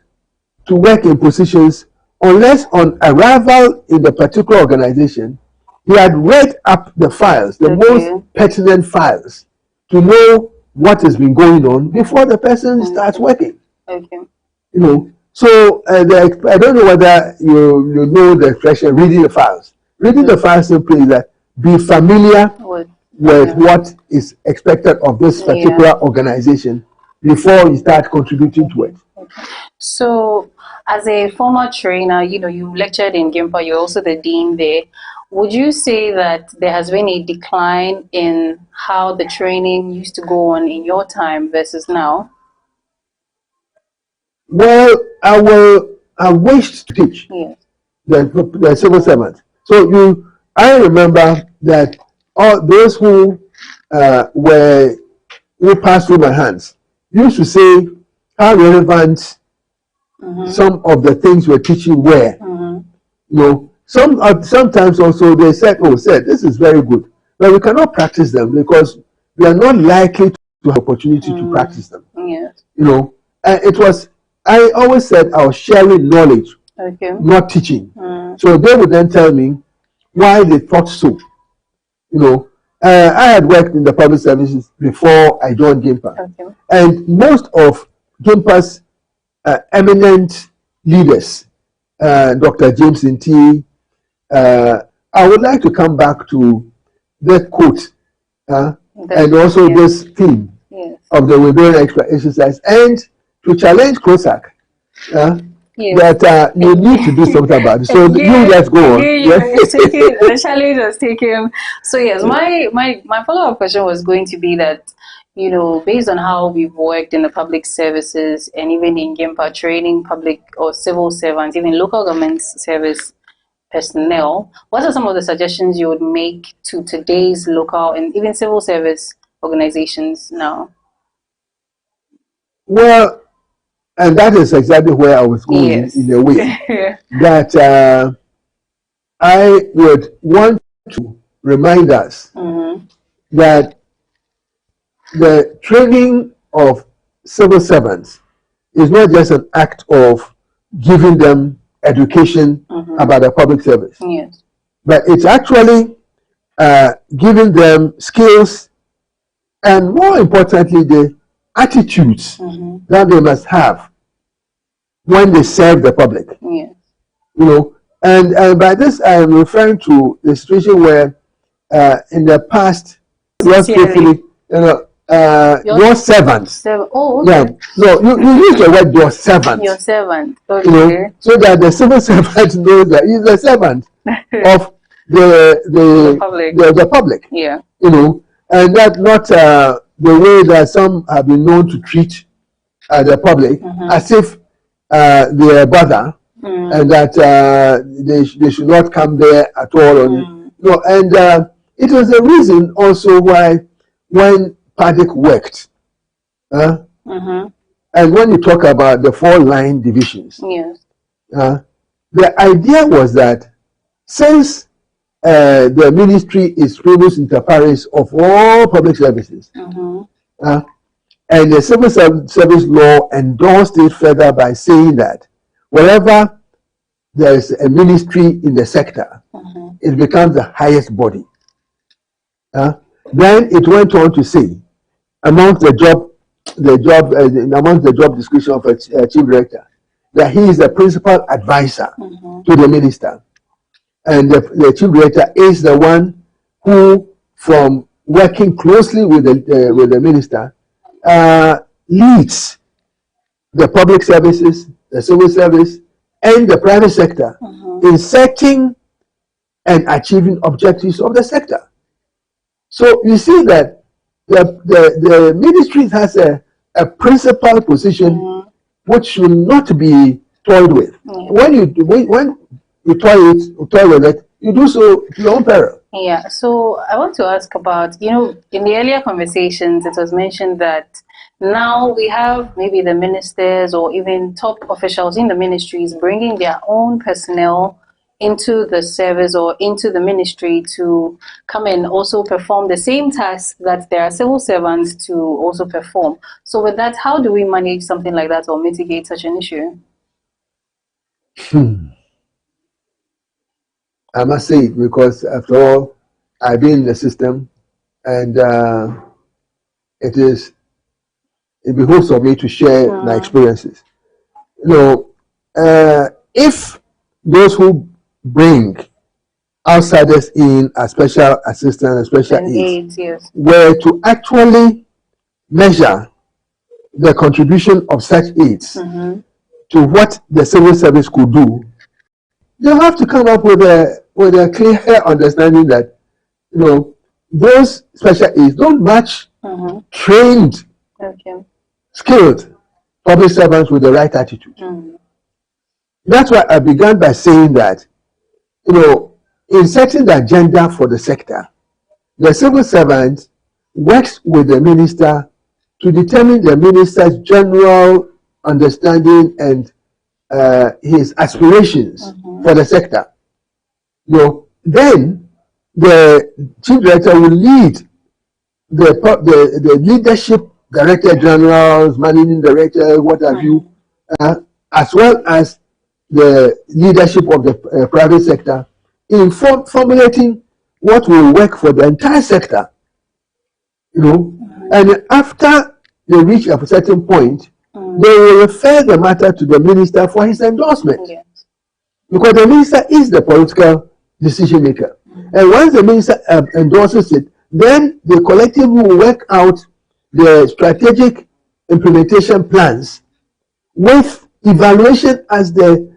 to work in positions unless on arrival in the particular organization, he had read up the files, the most pertinent files, to know what has been going on before the person starts working. Okay. You know, so I don't know whether you know the expression reading the files. Reading the files simply is that be familiar with what is expected of this particular organization before you start contributing to it. So, as a former trainer, you know, you lectured in Gimpa, you're also the dean there. Would you say that there has been a decline in how the training used to go on in your time versus now? Well, I wished to teach the civil servants. So I remember that all those who passed through my hands used to say how relevant some of the things we're teaching were. You know, sometimes also they said, "Oh, this is very good," but we cannot practice them because we are not likely to have opportunity to practice them. Yes. You know, it was. I always said I was sharing knowledge, not teaching. So they would then tell me why they thought so. You know, I had worked in the public services before I joined Gimpa, and most of Gimpa's eminent leaders, Dr. James Nti, I would like to come back to that quote and also this theme of the Weberian extra exercise, and to challenge COSAC that you need to do something about it. So you let's go on. The challenge was taken. So yes, my follow-up question was going to be that, you know, based on how we've worked in the public services and even in Gimpa training public or civil servants, even local government service personnel, what are some of the suggestions you would make to today's local and even civil service organizations now? Well, and that is exactly where I was going in a way. That I would want to remind us that the training of civil servants is not just an act of giving them education about the public service, but it's actually giving them skills and, more importantly, the attitudes that they must have when they serve the public. You know, and by this I am referring to the situation where in the past, your servants. Yeah. No, you use the word your servant. Your servant. You know, so that the civil servant knows that he's a servant of the public. Yeah. You know, and that not the way that some have been known to treat the public as if they are brother and that they should not come there at all. No, and it was a reason also why when Paddock worked, and when you talk about the 4 line divisions, the idea was that since the ministry is primus inter pares of all public services, and the civil service law endorsed it further by saying that wherever there is a ministry in the sector, it becomes the highest body. Then it went on to say, amongst the job description of a chief director, that he is the principal advisor to the minister, and the chief director is the one who, from working closely with the minister, leads the public services, the civil service, and the private sector in setting and achieving objectives of the sector. So you see that the ministry has a principal position which should not be toyed with. When you toy with it, you do so to your own peril. Yeah, so I want to ask about, in the earlier conversations, it was mentioned that now we have maybe the ministers or even top officials in the ministries bringing their own personnel into the service or into the ministry to come and also perform the same tasks that there are civil servants to also perform. So with that, how do we manage something like that or mitigate such an issue? I must say it because, after all, I've been in the system, and it behoves of me to share my experiences. If those who bring outsiders in as special assistants, special aids, were to actually measure the contribution of such aids to what the civil service could do, they'll have to come up with a clear understanding that those special aids don't match trained, skilled public servants with the right attitude. That's why I began by saying that, in setting the agenda for the sector, the civil servant works with the minister to determine the minister's general understanding and his aspirations for the sector. Then the chief director will lead the leadership, director generals, managing director, what have you, as well as the leadership of the private sector in formulating what will work for the entire sector. And after they reach a certain point, they will refer the matter to the minister for his endorsement. Because the minister is the political decision maker. And once the minister endorses it, then the collective will work out the strategic implementation plans with evaluation as the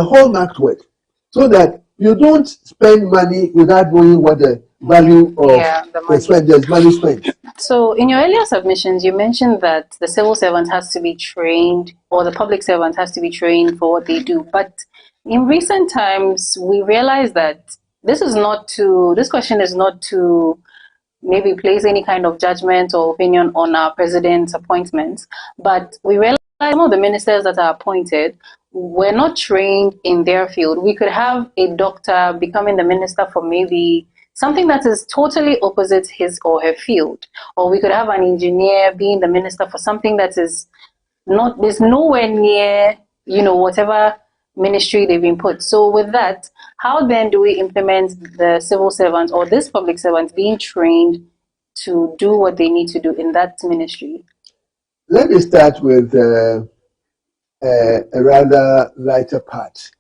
hallmark to it, so that you don't spend money without knowing what the value of the money spent. So in your earlier submissions, you mentioned that the civil servant has to be trained, or the public servant has to be trained for what they do. But in recent times, we realize that this question is not to maybe place any kind of judgment or opinion on our president's appointments, but we realize some of the ministers that are appointed were not trained in their field. We could have a doctor becoming the minister for maybe something that is totally opposite his or her field, or we could have an engineer being the minister for something that is nowhere near, whatever ministry they've been put. So with that, how then do we implement the civil servant or this public servant being trained to do what they need to do in that ministry? Let me start with a rather lighter part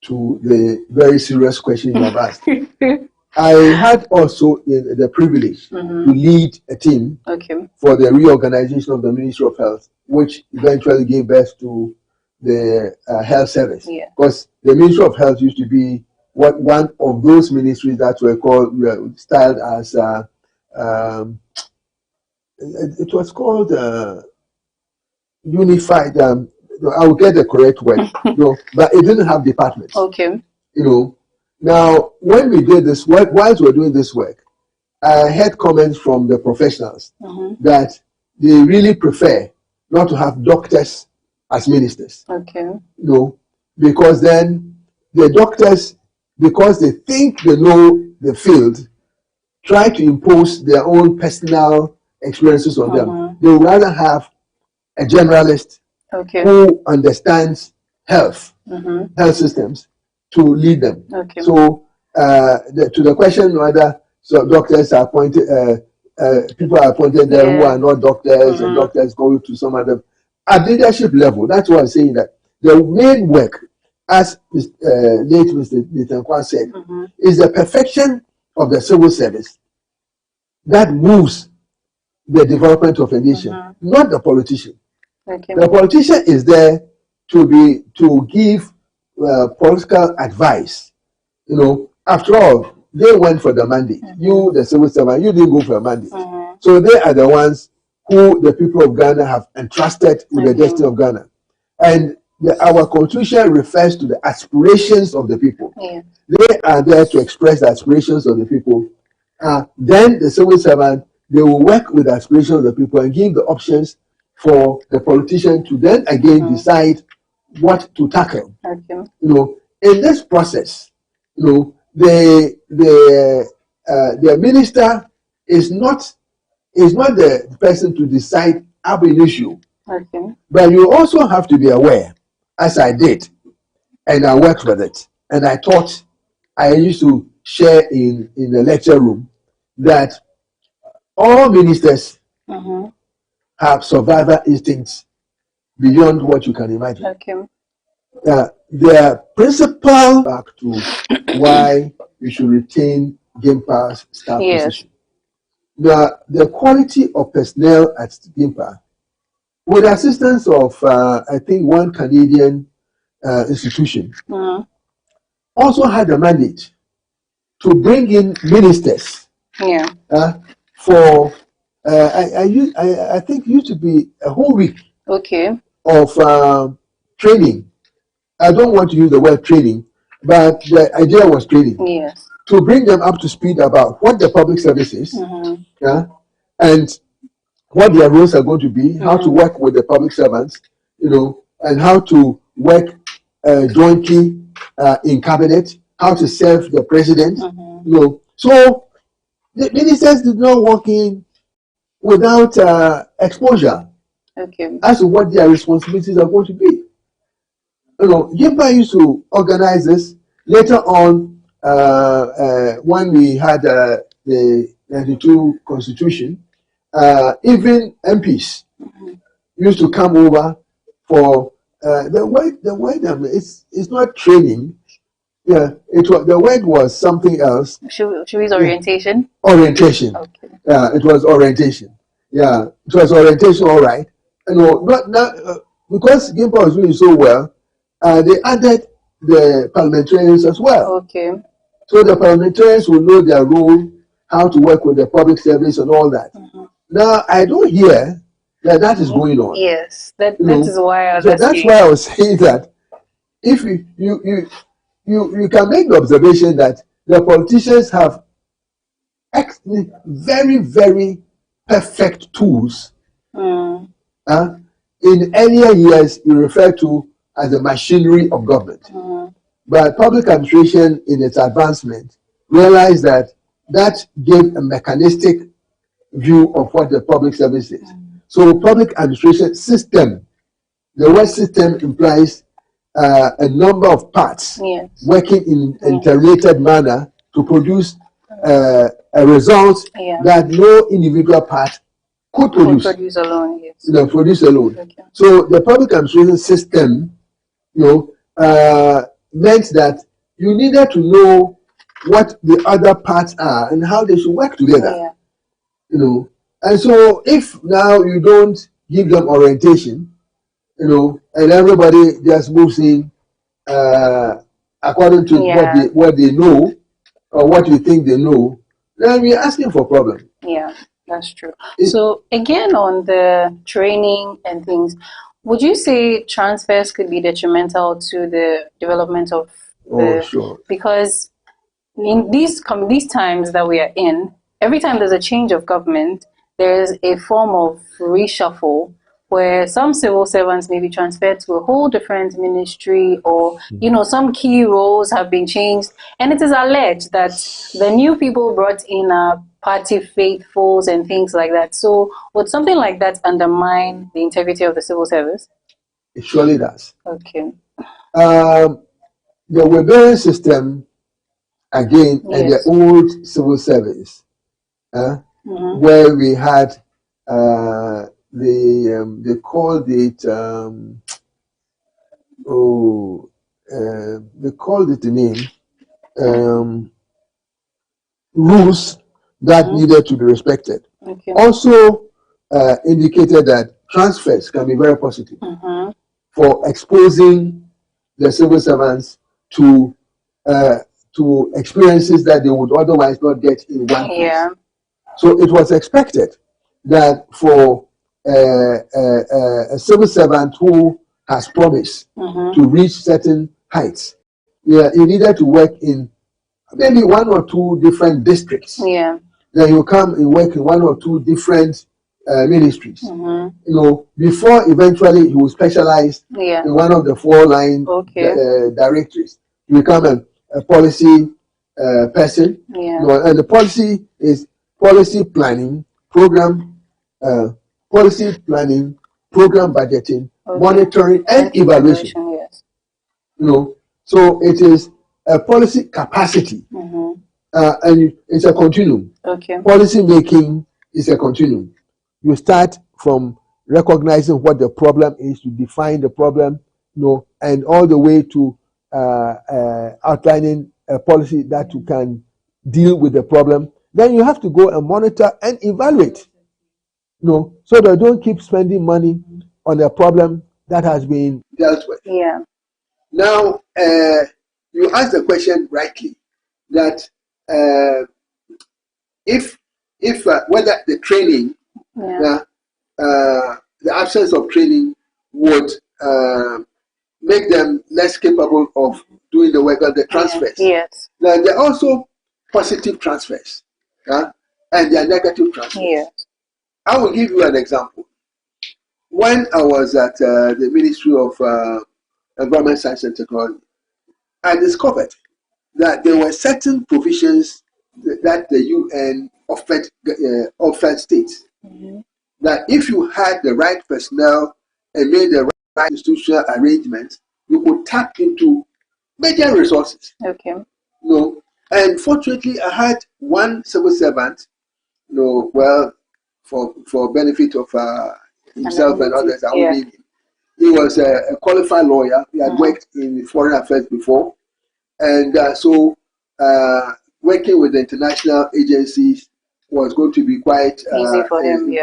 to the very serious question you have asked. I had also the privilege to lead a team for the reorganization of the Ministry of Health, which eventually gave birth to the health service. Because the Ministry of Health used to be one of those ministries that were styled as it was called unified. I will get the correct word, but it didn't have departments. Now, when we did this work, whilst we were doing this work, I had comments from the professionals that they really prefer not to have doctors as ministers. Because then the doctors, because they think they know the field, try to impose their own personal experiences on them. They would rather have a generalist who understands health systems to lead them. So to the question whether doctors are appointed, people are appointed there who are not doctors, and doctors go to some other at leadership level. That's why I'm saying that the main work, as late Mr. Nitankwa said, is the perfection of the civil service that moves the development of a nation, not the politician. The politician is there to give political advice. After all, they went for the mandate. You, the civil servant, you didn't go for a mandate. So they are the ones who the people of Ghana have entrusted with the destiny of Ghana. And our constitution refers to the aspirations of the people. Yeah. They are there to express the aspirations of the people. Then the civil servant, they will work with the aspirations of the people and give the options for the politician to then again decide what to tackle. Okay. You know, in this process, you know, the minister is not the person to decide every issue. Okay. But you also have to be aware, as I did, and I worked with it, and I taught. I used to share in the lecture room that all ministers have survivor instincts beyond what you can imagine. Okay. Their principal back to why you should retain GIMPA's staff position. The quality of personnel at GIMPA, with the assistance of I think one Canadian institution, also had a mandate to bring in ministers. Yeah. For I think it used to be a whole week. Okay. Of training. I don't want to use the word training, but the idea was training. Yes. To bring them up to speed about what the public service is, and what their roles are going to be, how to work with the public servants, you know, and how to work jointly in cabinet, how to serve the president, you know. So the ministers did not walk in without exposure as to what their responsibilities are going to be. You know, GIMPA used to organize this. Later on, when we had the 92 Constitution, even MPs used to come over for the word. It's not training. Yeah, the word was something else. Should we use orientation? Orientation. Okay. It was orientation. Yeah, it was orientation. All right. You know, not because GIMPA was doing so well. They added the parliamentarians as well. Okay. So the parliamentarians will know their role, how to work with the public service and all that. Now, I don't hear that is going on. Yes, that You know, is why I was so asking. that's why I was saying that if you can make the observation that the politicians have very, very perfect tools. In earlier years, you refer to as the machinery of government. But public administration, in its advancement, realized that gave a mechanistic view of what the public service is. So public administration system, the word system implies a number of parts working in an interrelated manner to produce a result that no individual part could produce. Produce alone, yes. You know, produce alone. So the public administration system, you know, meant that you needed to know what the other parts are and how they should work together. You know, and so if now you don't give them orientation, you know, and everybody just moves in according to what they know or what you think they know, then we're asking for problem. Yeah, that's true. So again, on the training and things, would you say transfers could be detrimental to the development of the? Oh, sure. Because in these times that we are in, every time there's a change of government, there's a form of reshuffle where some civil servants may be transferred to a whole different ministry, or you know, some key roles have been changed, and it is alleged that the new people brought in are party faithfuls and things like that. So would something like that undermine the integrity of the civil service? It surely does. Okay. The Weberian system, again, and the old civil service, where we had they called it they called it a name, rules that needed to be respected. Also indicated that transfers can be very positive for exposing the civil servants to experiences that they would otherwise not get in one place. So it was expected. that for a civil servant who has promised to reach certain heights, yeah, you needed to work in maybe 1 or 2 different districts. Yeah. Then you come and work in 1 or 2 different ministries. You know, before eventually you will specialize in one of the 4 line directories. You become a policy person. You know, and the policy is policy planning, program budgeting, monitoring, and evaluation. Yes. You know, so it is a policy capacity, and it's a continuum. Okay. Policy making is a continuum. You start from recognizing what the problem is, to define the problem, you know, and all the way to outlining a policy that you can deal with the problem. Then you have to go and monitor and evaluate, you know, so that you don't keep spending money on a problem that has been dealt with. Yeah. Now, you asked the question rightly that if whether the training, the absence of training would make them less capable of doing the work of the transfers. Yes. Now, there are also positive transfers, and there are negative transfers. Yes. I will give you an example. When I was at the Ministry of Environment, Science and Technology, I discovered that there were certain provisions that the UN offered states. That if you had the right personnel and made the right institutional arrangements, you could tap into major resources. Okay. You know, and fortunately, I had one civil servant, you know, well, for benefit of himself and others, I will leave him. He was a qualified lawyer. He had worked in foreign affairs before. And so working with the international agencies was going to be quite easy for him,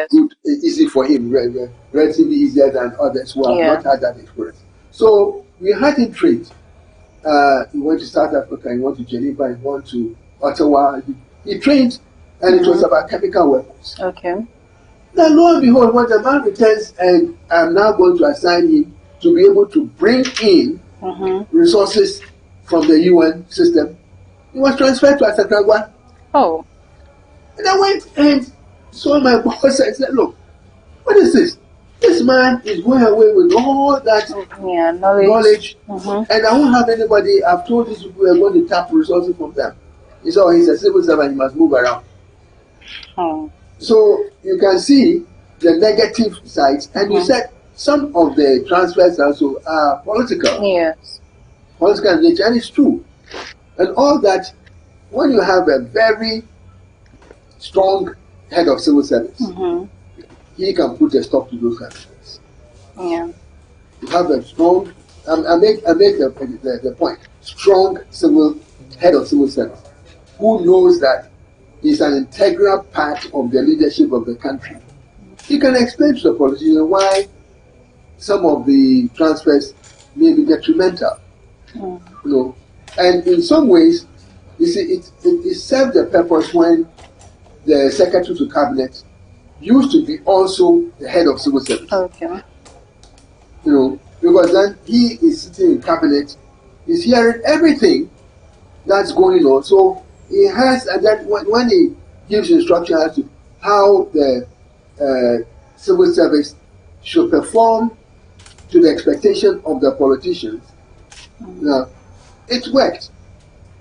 easy for him, relatively easier than others who have not had that experience. So we had him trained. He went to South Africa, he went to Geneva, he went to Ottawa. He trained, and it was about chemical weapons. Okay. Now, lo and behold, when the man returns, and I'm now going to assign him to be able to bring in resources from the UN system, he was transferred to Asakragwa. Oh. And I went and saw my boss and said, look, what is this? This man is going away with all that knowledge, and I won't have anybody. I've told these people we're going to tap resources from them. He said, he's a civil servant, he must move around. So you can see the negative sides, and you said some of the transfers also are political. Yes. Political nature, and it's true. And all that, when you have a very strong head of civil service, he can put a stop to those kind of things. Yeah. You have a strong, I make the point, strong head of civil service who knows that he's an integral part of the leadership of the country. He can explain to the politician why some of the transfers may be detrimental. You know, and in some ways, you see, it served the purpose when the Secretary to Cabinet used to be also the head of civil service. Okay. You know, because then he is sitting in cabinet, he's hearing everything that's going on. So he has, and that when he gives instruction as to how the civil service should perform to the expectation of the politicians, now, it worked.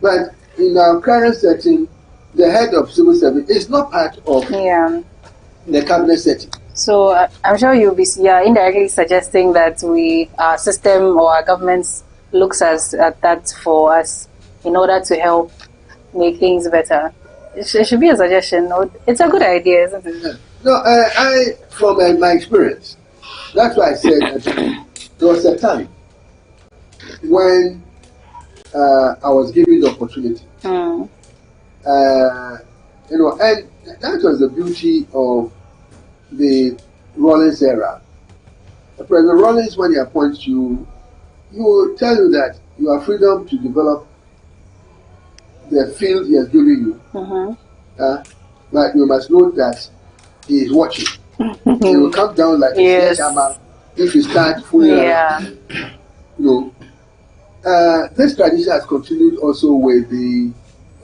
But in our current setting, the head of civil service is not part of the cabinet setting. So I'm sure you'll be indirectly suggesting that our system or our government looks at that for us in order to help make things better. It should be a suggestion. It's a good idea, isn't it? No, from my experience, that's why I said that there was a time when I was given the opportunity. You know, and that was the beauty of the Rawlings era. President Rawlings, when he appoints you, he will tell you that you have freedom to develop the field he has given you. But you must note that he is watching. He will come down like a sledgehammer if you start fooling around. You know, this tradition has continued also with the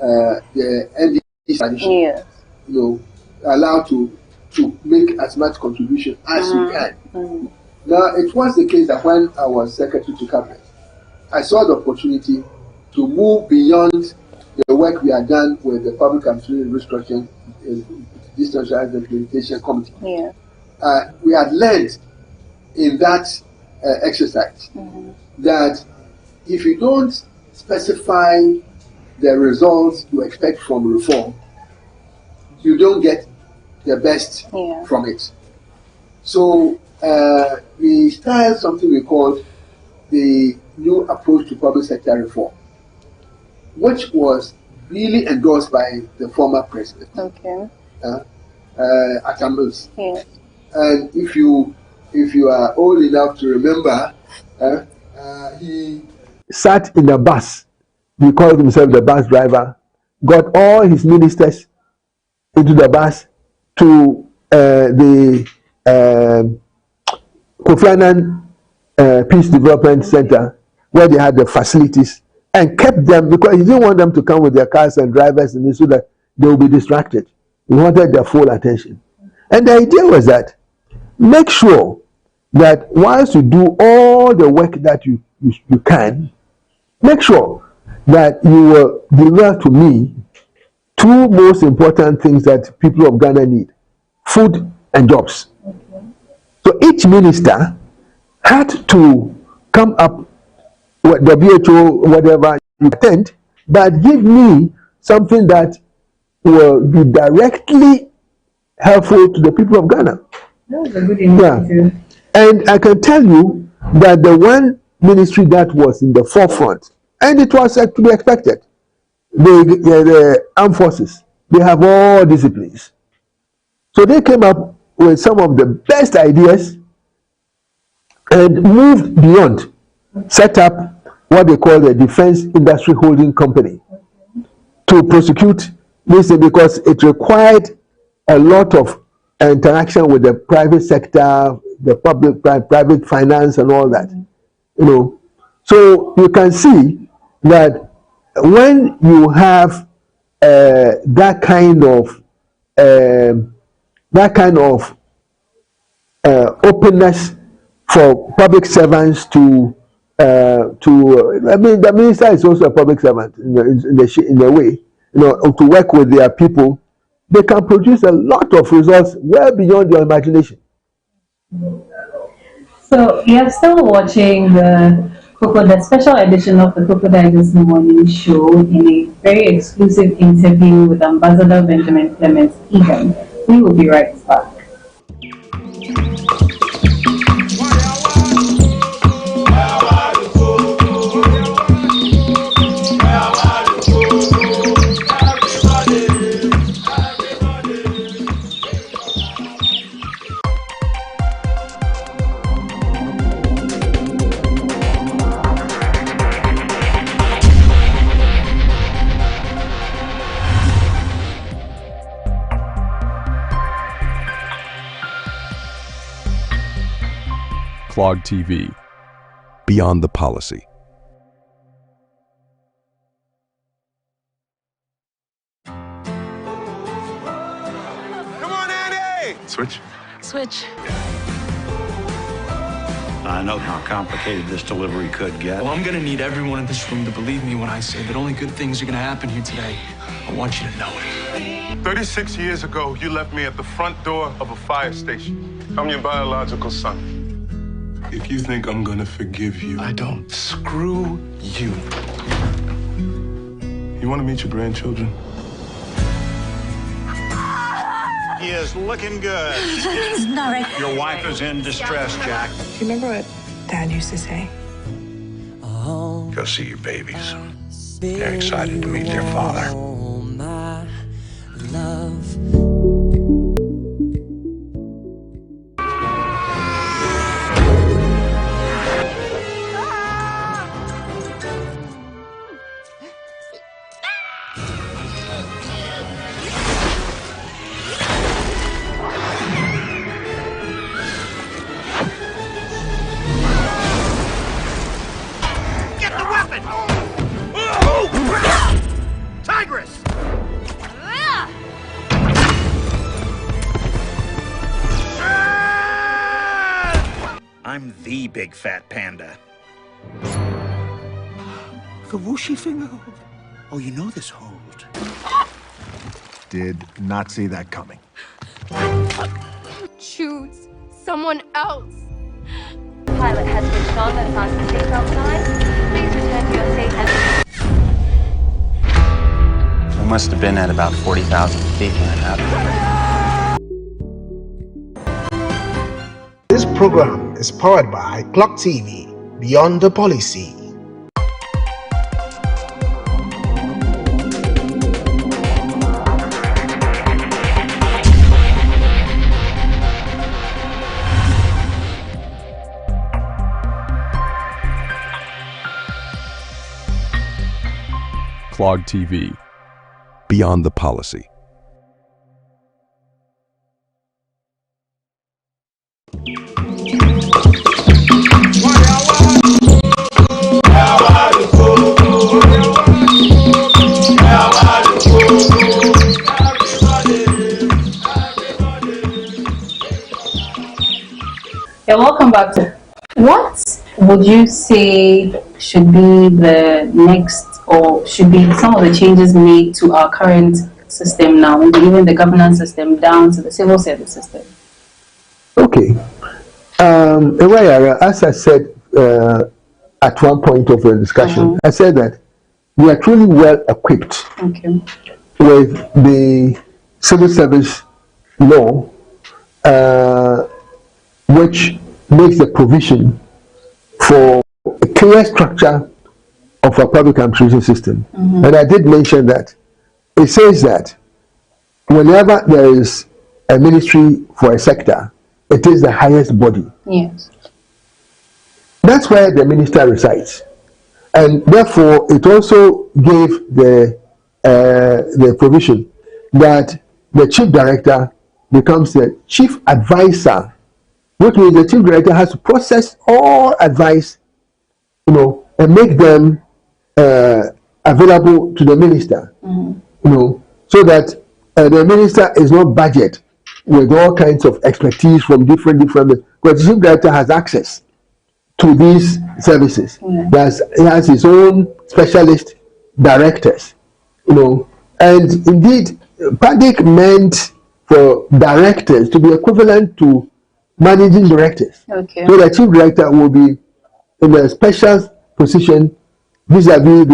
NDC tradition. Yes. You know, allowed to make as much contribution as you can. Now, it was the case that when I was secretary to cabinet, I saw the opportunity to move beyond the work we had done with the Public Administration Restructuring Decentralized Implementation Committee. Yeah. We had learned in that exercise that if you don't specify the results you expect from reform, you don't get the best from it. So we started something we called the New Approach to Public Sector Reform, which was really endorsed by the former president, Atta Mills. Yes. And if you are old enough to remember, he sat in a bus. He called himself the bus driver, got all his ministers into the bus to the Kofi Annan Peace Development Center, where they had the facilities, and kept them because he didn't want them to come with their cars and drivers and so that they will be distracted. He wanted their full attention. And the idea was that make sure that once you do all the work that you can, make sure that you will deliver to me two most important things that people of Ghana need: food and jobs. So each minister had to come up with WHO, whatever you attend, but give me something that will be directly helpful to the people of Ghana. That was a good initiative. And I can tell you that the one ministry that was in the forefront, and it was to be expected, the armed forces, they have all disciplines. So they came up with some of the best ideas and moved beyond, set up what they call the Defense Industry Holding Company to prosecute this because it required a lot of interaction with the private sector, the public, private finance and all that. You know, so you can see that when you have that kind of openness for public servants to I mean, the minister is also a public servant in a way, you know, to work with their people, they can produce a lot of results well beyond your imagination. So you're still watching the special edition of the Crocodile This Morning Show in a very exclusive interview with Ambassador Benjamin Clements Egan. We will be right back. Clog TV, Beyond the Policy. Come on, Andy! Switch. Switch. I know how complicated this delivery could get. Well, I'm gonna need everyone in this room to believe me when I say that only good things are gonna happen here today. I want you to know it. 36 years ago, you left me at the front door of a fire station. I'm your biological son. If you think I'm gonna forgive you, I don't. Screw you. You wanna meet your grandchildren? He is looking good. He's not right. Your wife is in distress, Jack. Do you remember what Dad used to say? Go see your babies. They're excited to meet their father. I'm the big fat panda. The whooshy finger. Oh, you know this hold. Did not see that coming. Choose someone else. Pilot has switched on and fasten seatbelt signs. Please return to your seat and... We must have been at about 40,000 feet when it happened. This program is powered by Clock TV, Beyond the Policy. Clog TV, Beyond the Policy. Yeah, welcome back. What would you say should be the next, or should be some of the changes made to our current system now, even the governance system down to the civil service system? Okay. As I said at one point of the discussion, I said that we are truly well equipped with the civil service law, which makes the provision for a clear structure of a public administration system. And I did mention that it says that whenever there is a ministry for a sector, it is the highest body. Yes. That's where the minister resides. And therefore, it also gave the provision that the chief director becomes the chief advisor, which means the chief director has to process all advice, and make them available to the minister, so that the minister is not budget with all kinds of expertise from different, because the chief director has access to these services. He has his own specialist directors, and indeed, PADIC meant for directors to be equivalent to managing directors. So the chief director will be in a special position vis-a-vis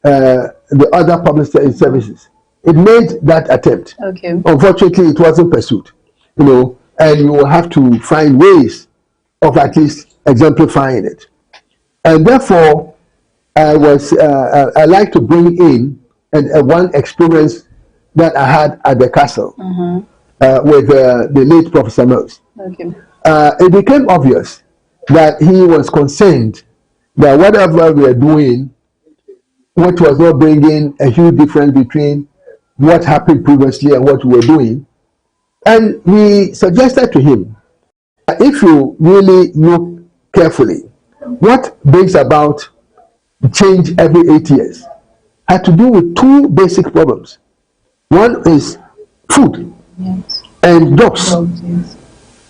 the other public services. It made that attempt. Unfortunately, it wasn't pursued. And you will have to find ways of at least exemplifying it. And therefore, I like to bring in one experience that I had at the castle with the late Professor Mills. It became obvious that he was concerned that whatever we are doing, which was not bringing a huge difference between what happened previously and what we were doing. And we suggested to him, if you really look carefully, what brings about change every 8 years had to do with two basic problems. One is food and jobs.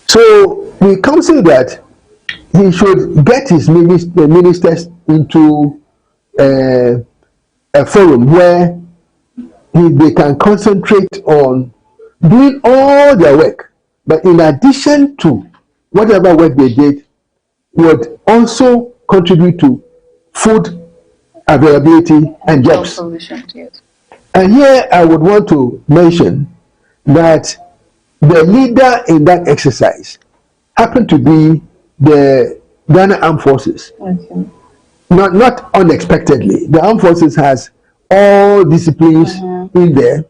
So we counsel that he should get his ministers into a forum where they can concentrate on doing all their work, but in addition to whatever work they did, would also contribute to food availability and jobs. And here I would want to mention that the leader in that exercise happened to be the Ghana Armed Forces. Not unexpectedly. The Armed Forces has all disciplines in there,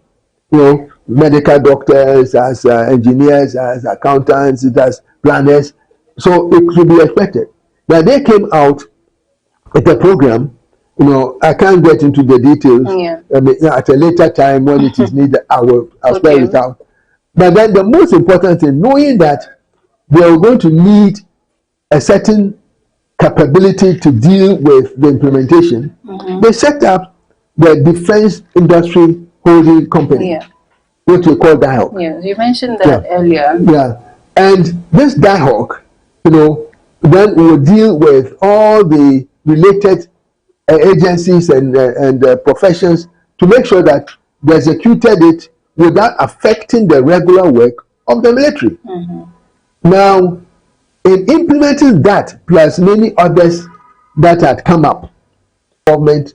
medical doctors, as engineers, as accountants, as planners. So it should be expected. Now they came out with a program. I can't get into the details. I mean, at a later time when it is needed, I'll spell it out. But then the most important thing, knowing that they are going to need a certain capability to deal with the implementation, they set up the Defense Industry Holding Company, which we call DIHOC. You mentioned that earlier. And this DIHOC, then we will deal with all the related agencies and professions to make sure that they executed it without affecting the regular work of the military. Now, in implementing that, plus many others that had come up, government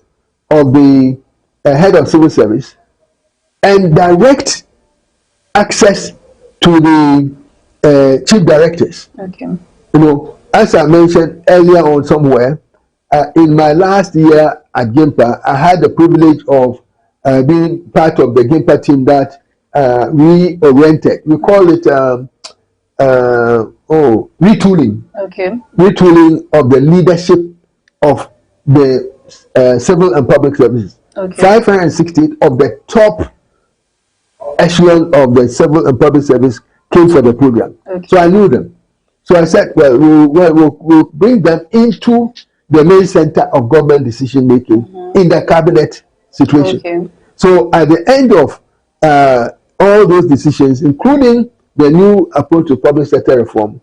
of the head of civil service, and direct access to the chief directors. Okay. You know, as I mentioned earlier on somewhere, in my last year at GIMPA, I had the privilege of being part of the GIMPA team that reoriented. We call it retooling. Okay. Retooling of the leadership of the civil and public services. Okay. 568 of the top echelon of the civil and public service came for the program. Okay. So I knew them. So I said, well, we'll bring them into the main center of government decision making in the cabinet situation. Okay. So at the end of all those decisions, including the new approach to public sector reform,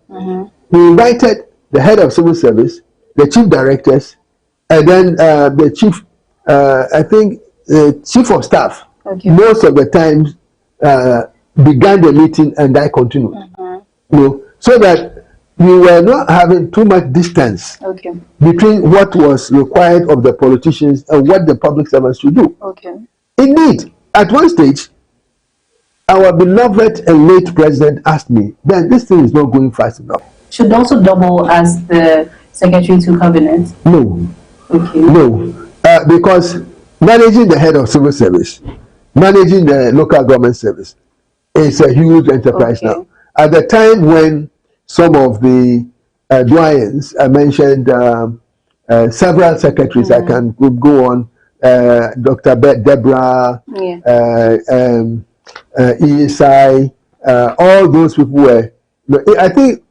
we invited the head of civil service, the chief directors, and then the chief, I think, chief of staff. Okay. Most of the times began the meeting and I continued. You know, so that we were not having too much distance Okay. between what was required of the politicians and what the public servants should do. Okay. Indeed, at one stage, our beloved and late president asked me, "Ben, this thing is not going fast enough." Should also double as the secretary to cabinet. No. Okay. No. Because managing the head of civil service, managing the local government service is a huge enterprise now. At the time when some of the doyens, I mentioned several secretaries, I can go on, Dr. Deborah, ESI, all those people were, I think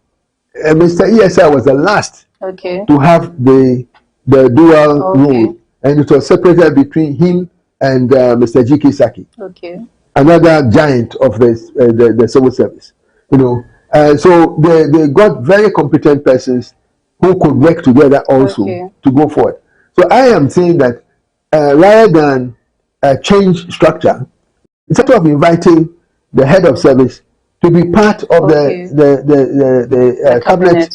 Mr. ESI was the last to have the dual role, and it was separated between him and Mr. G.K. Saki, another giant of the civil service, you know. So they got very competent persons who could work together also to go forward. So I am saying that rather than change structure, instead of inviting the head of service to be part of the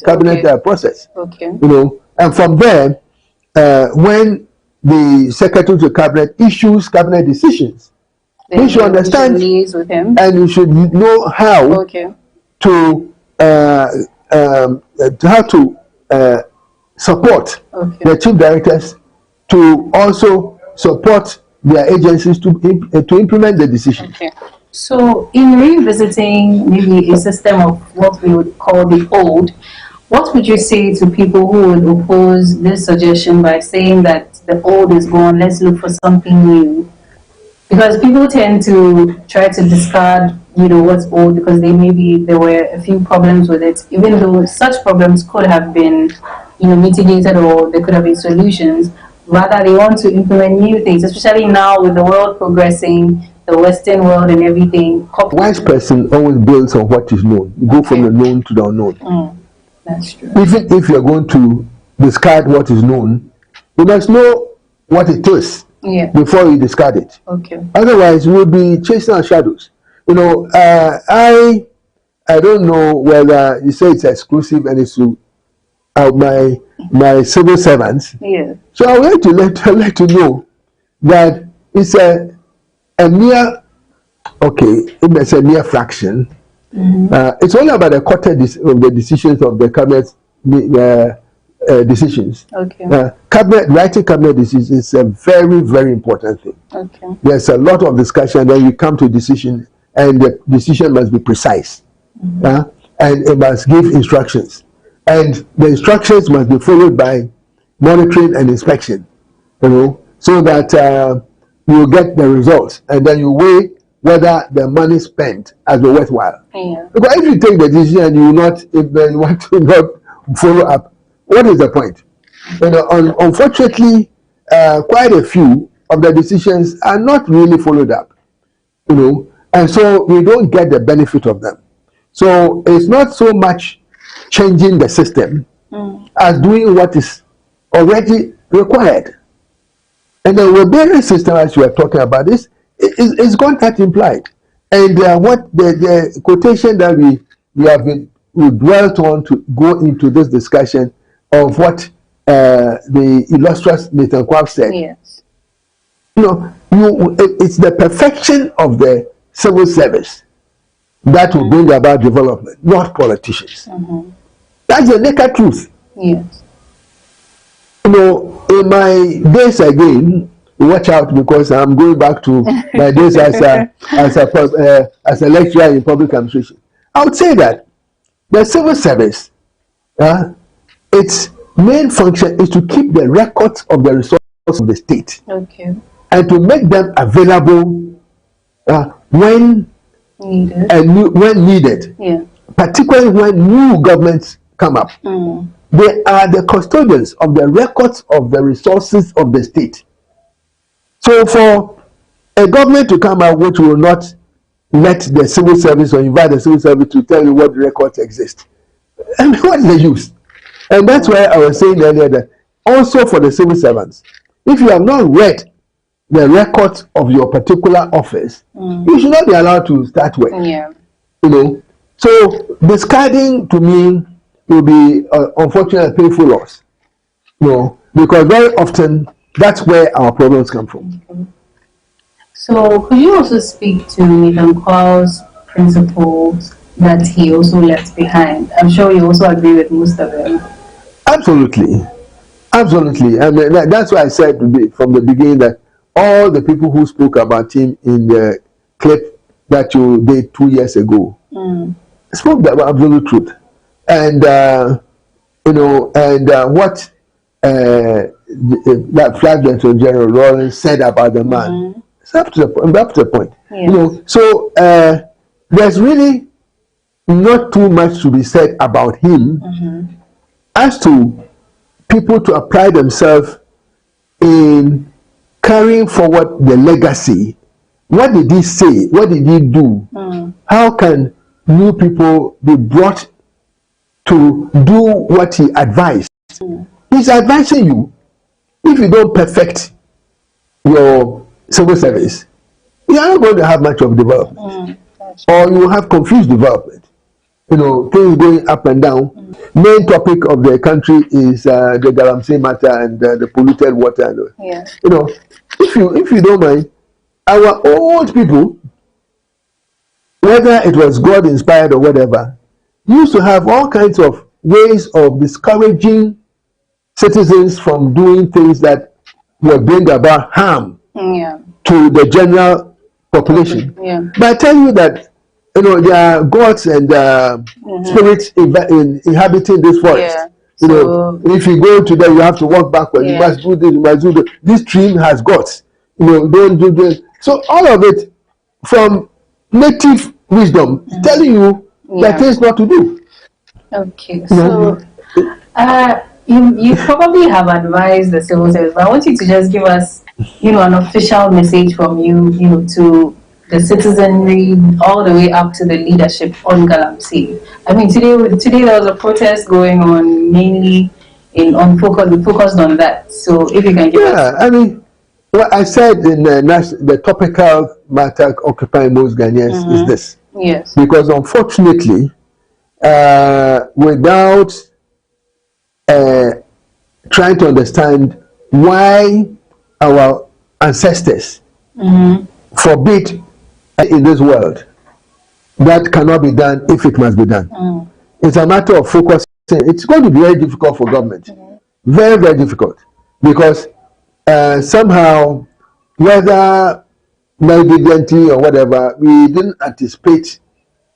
cabinet process, you know, and from there, when the secretary to cabinet issues cabinet decisions, you should understand and you should know how to support the chief directors to also support their agencies to implement the decision. So, in revisiting maybe a system of what we would call the old, what would you say to people who would oppose this suggestion by saying that the old is gone, let's look for something new? Because people tend to try to discard, you know, what's old because there were a few problems with it, even though such problems could have been, you know, mitigated or there could have been solutions. Rather, they want to implement new things, especially now with the world progressing, the Western world and everything. A wise person always builds on what is known. You go from the known to the unknown. That's true. Even if you're going to discard what is known, you must know what it is before you discard it. Otherwise, we'll be chasing our shadows. You know, I don't know whether you say it's exclusive and it's to my civil servants. So I would like to let you know that it's a mere, it's a mere fraction. It's only about a quarter of the decisions of the cabinet decisions. Writing cabinet decisions is a very, very important thing. There's a lot of discussion, then you come to a decision, and the decision must be precise, and it must give instructions, and the instructions must be followed by monitoring and inspection, you know, so that you get the results, and then you weigh whether the money spent has been worthwhile. Because if you take the decision and you want to not follow up, what is the point? You know, unfortunately, quite a few of the decisions are not really followed up, you know, and so we don't get the benefit of them. So it's not so much changing the system, as doing what is already required. And the Weberian system, as you are talking about, is got that implied. And what the quotation that we dwelt on to go into this discussion of what the illustrious Nathan Kwab said. Yes. It's the perfection of the civil service that will bring about development, not politicians. That's the naked truth. Yes. In my days again, watch out, because I'm going back to my days as a lecturer in public administration. I would say that the civil service, its main function is to keep the records of the resources of the state. Okay. And to make them available when needed. When needed. Yeah. Particularly when new governments come up. They are the custodians of the records of the resources of the state. So for a government to come out which will not let the civil service or invite the civil service to tell you what records exist, and what is the use? And that's why I was saying earlier that also for the civil servants, if you have not read the records of your particular office, you should not be allowed to start work. Yeah. So discarding to me will be unfortunately painful loss. Because very often that's where our problems come from. So could you also speak to Nathan Kwab's principles that he also left behind? I'm sure you also agree with most of them. Absolutely. Absolutely. And that's why I said from the beginning that all the people who spoke about him in the clip that you did 2 years ago spoke the absolute truth. And what that Flag Lieutenant General Rawlings said about the man, it's up to the point. Yes. So there's really not too much to be said about him as to people to apply themselves in carrying forward the legacy. What did he say? What did he do? How can new people be brought to do what he advised? He's advising you. If you don't perfect your civil service, you are not going to have much of development, or you will have confused development. Things going up and down. Main topic of the country is the Galamsey matter and the polluted water. Yeah. If you don't mind, our old people, whether it was God inspired or whatever, used to have all kinds of ways of discouraging citizens from doing things that will bring about harm to the general population. But I tell you that there are gods and spirits inhabiting this forest. If you go to them, you have to walk backward. You must do this. You must do that. This tree has gods. Don't do this. So all of it from native wisdom telling you that things not to do. Okay, so you probably have advised the civil service, but I want you to just give us, an official message from you, to the citizenry all the way up to the leadership on Galamsey. I mean, today there was a protest going on, mainly focused on that. So if you can give us. I mean, what I said in the topical matter occupying most Ghanaians is this. Yes. Because unfortunately, without trying to understand why our ancestors forbid in this world, that cannot be done if it must be done. It's a matter of focusing. It's going to be very difficult for government. Very, very difficult. Because somehow, whether negligently or whatever, we didn't anticipate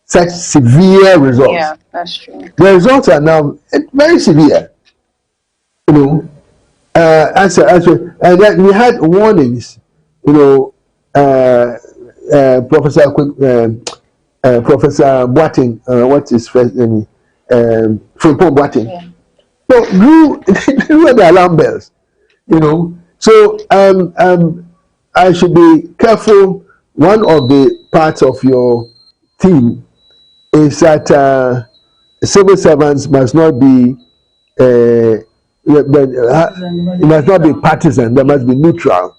such severe results. Yeah, that's true. The results are now very severe. And then we had warnings. Professor Boateng, what's his first name? Frimpong Boateng. So drew the alarm bells. So I should be careful. One of the parts of your theme is that civil servants must not be it must not be partisan. There must be neutral.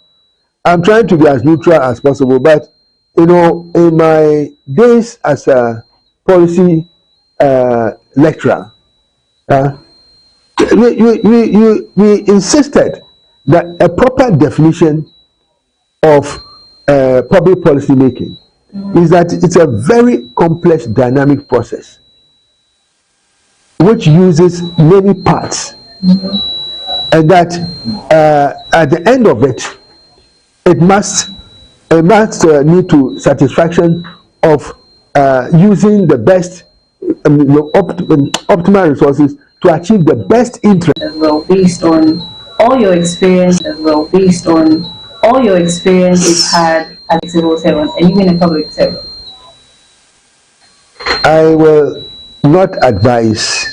I'm trying to be as neutral as possible, but you know, in my days as a policy lecturer, we insisted that a proper definition of public policy making is that it's a very complex dynamic process which uses many parts, and that at the end of it, it must lead to satisfaction of using the best optimal resources to achieve the best interest. As well, based on all your experience, as well, based on all your experience you've had as a civil servant and even a public servant. I will not advise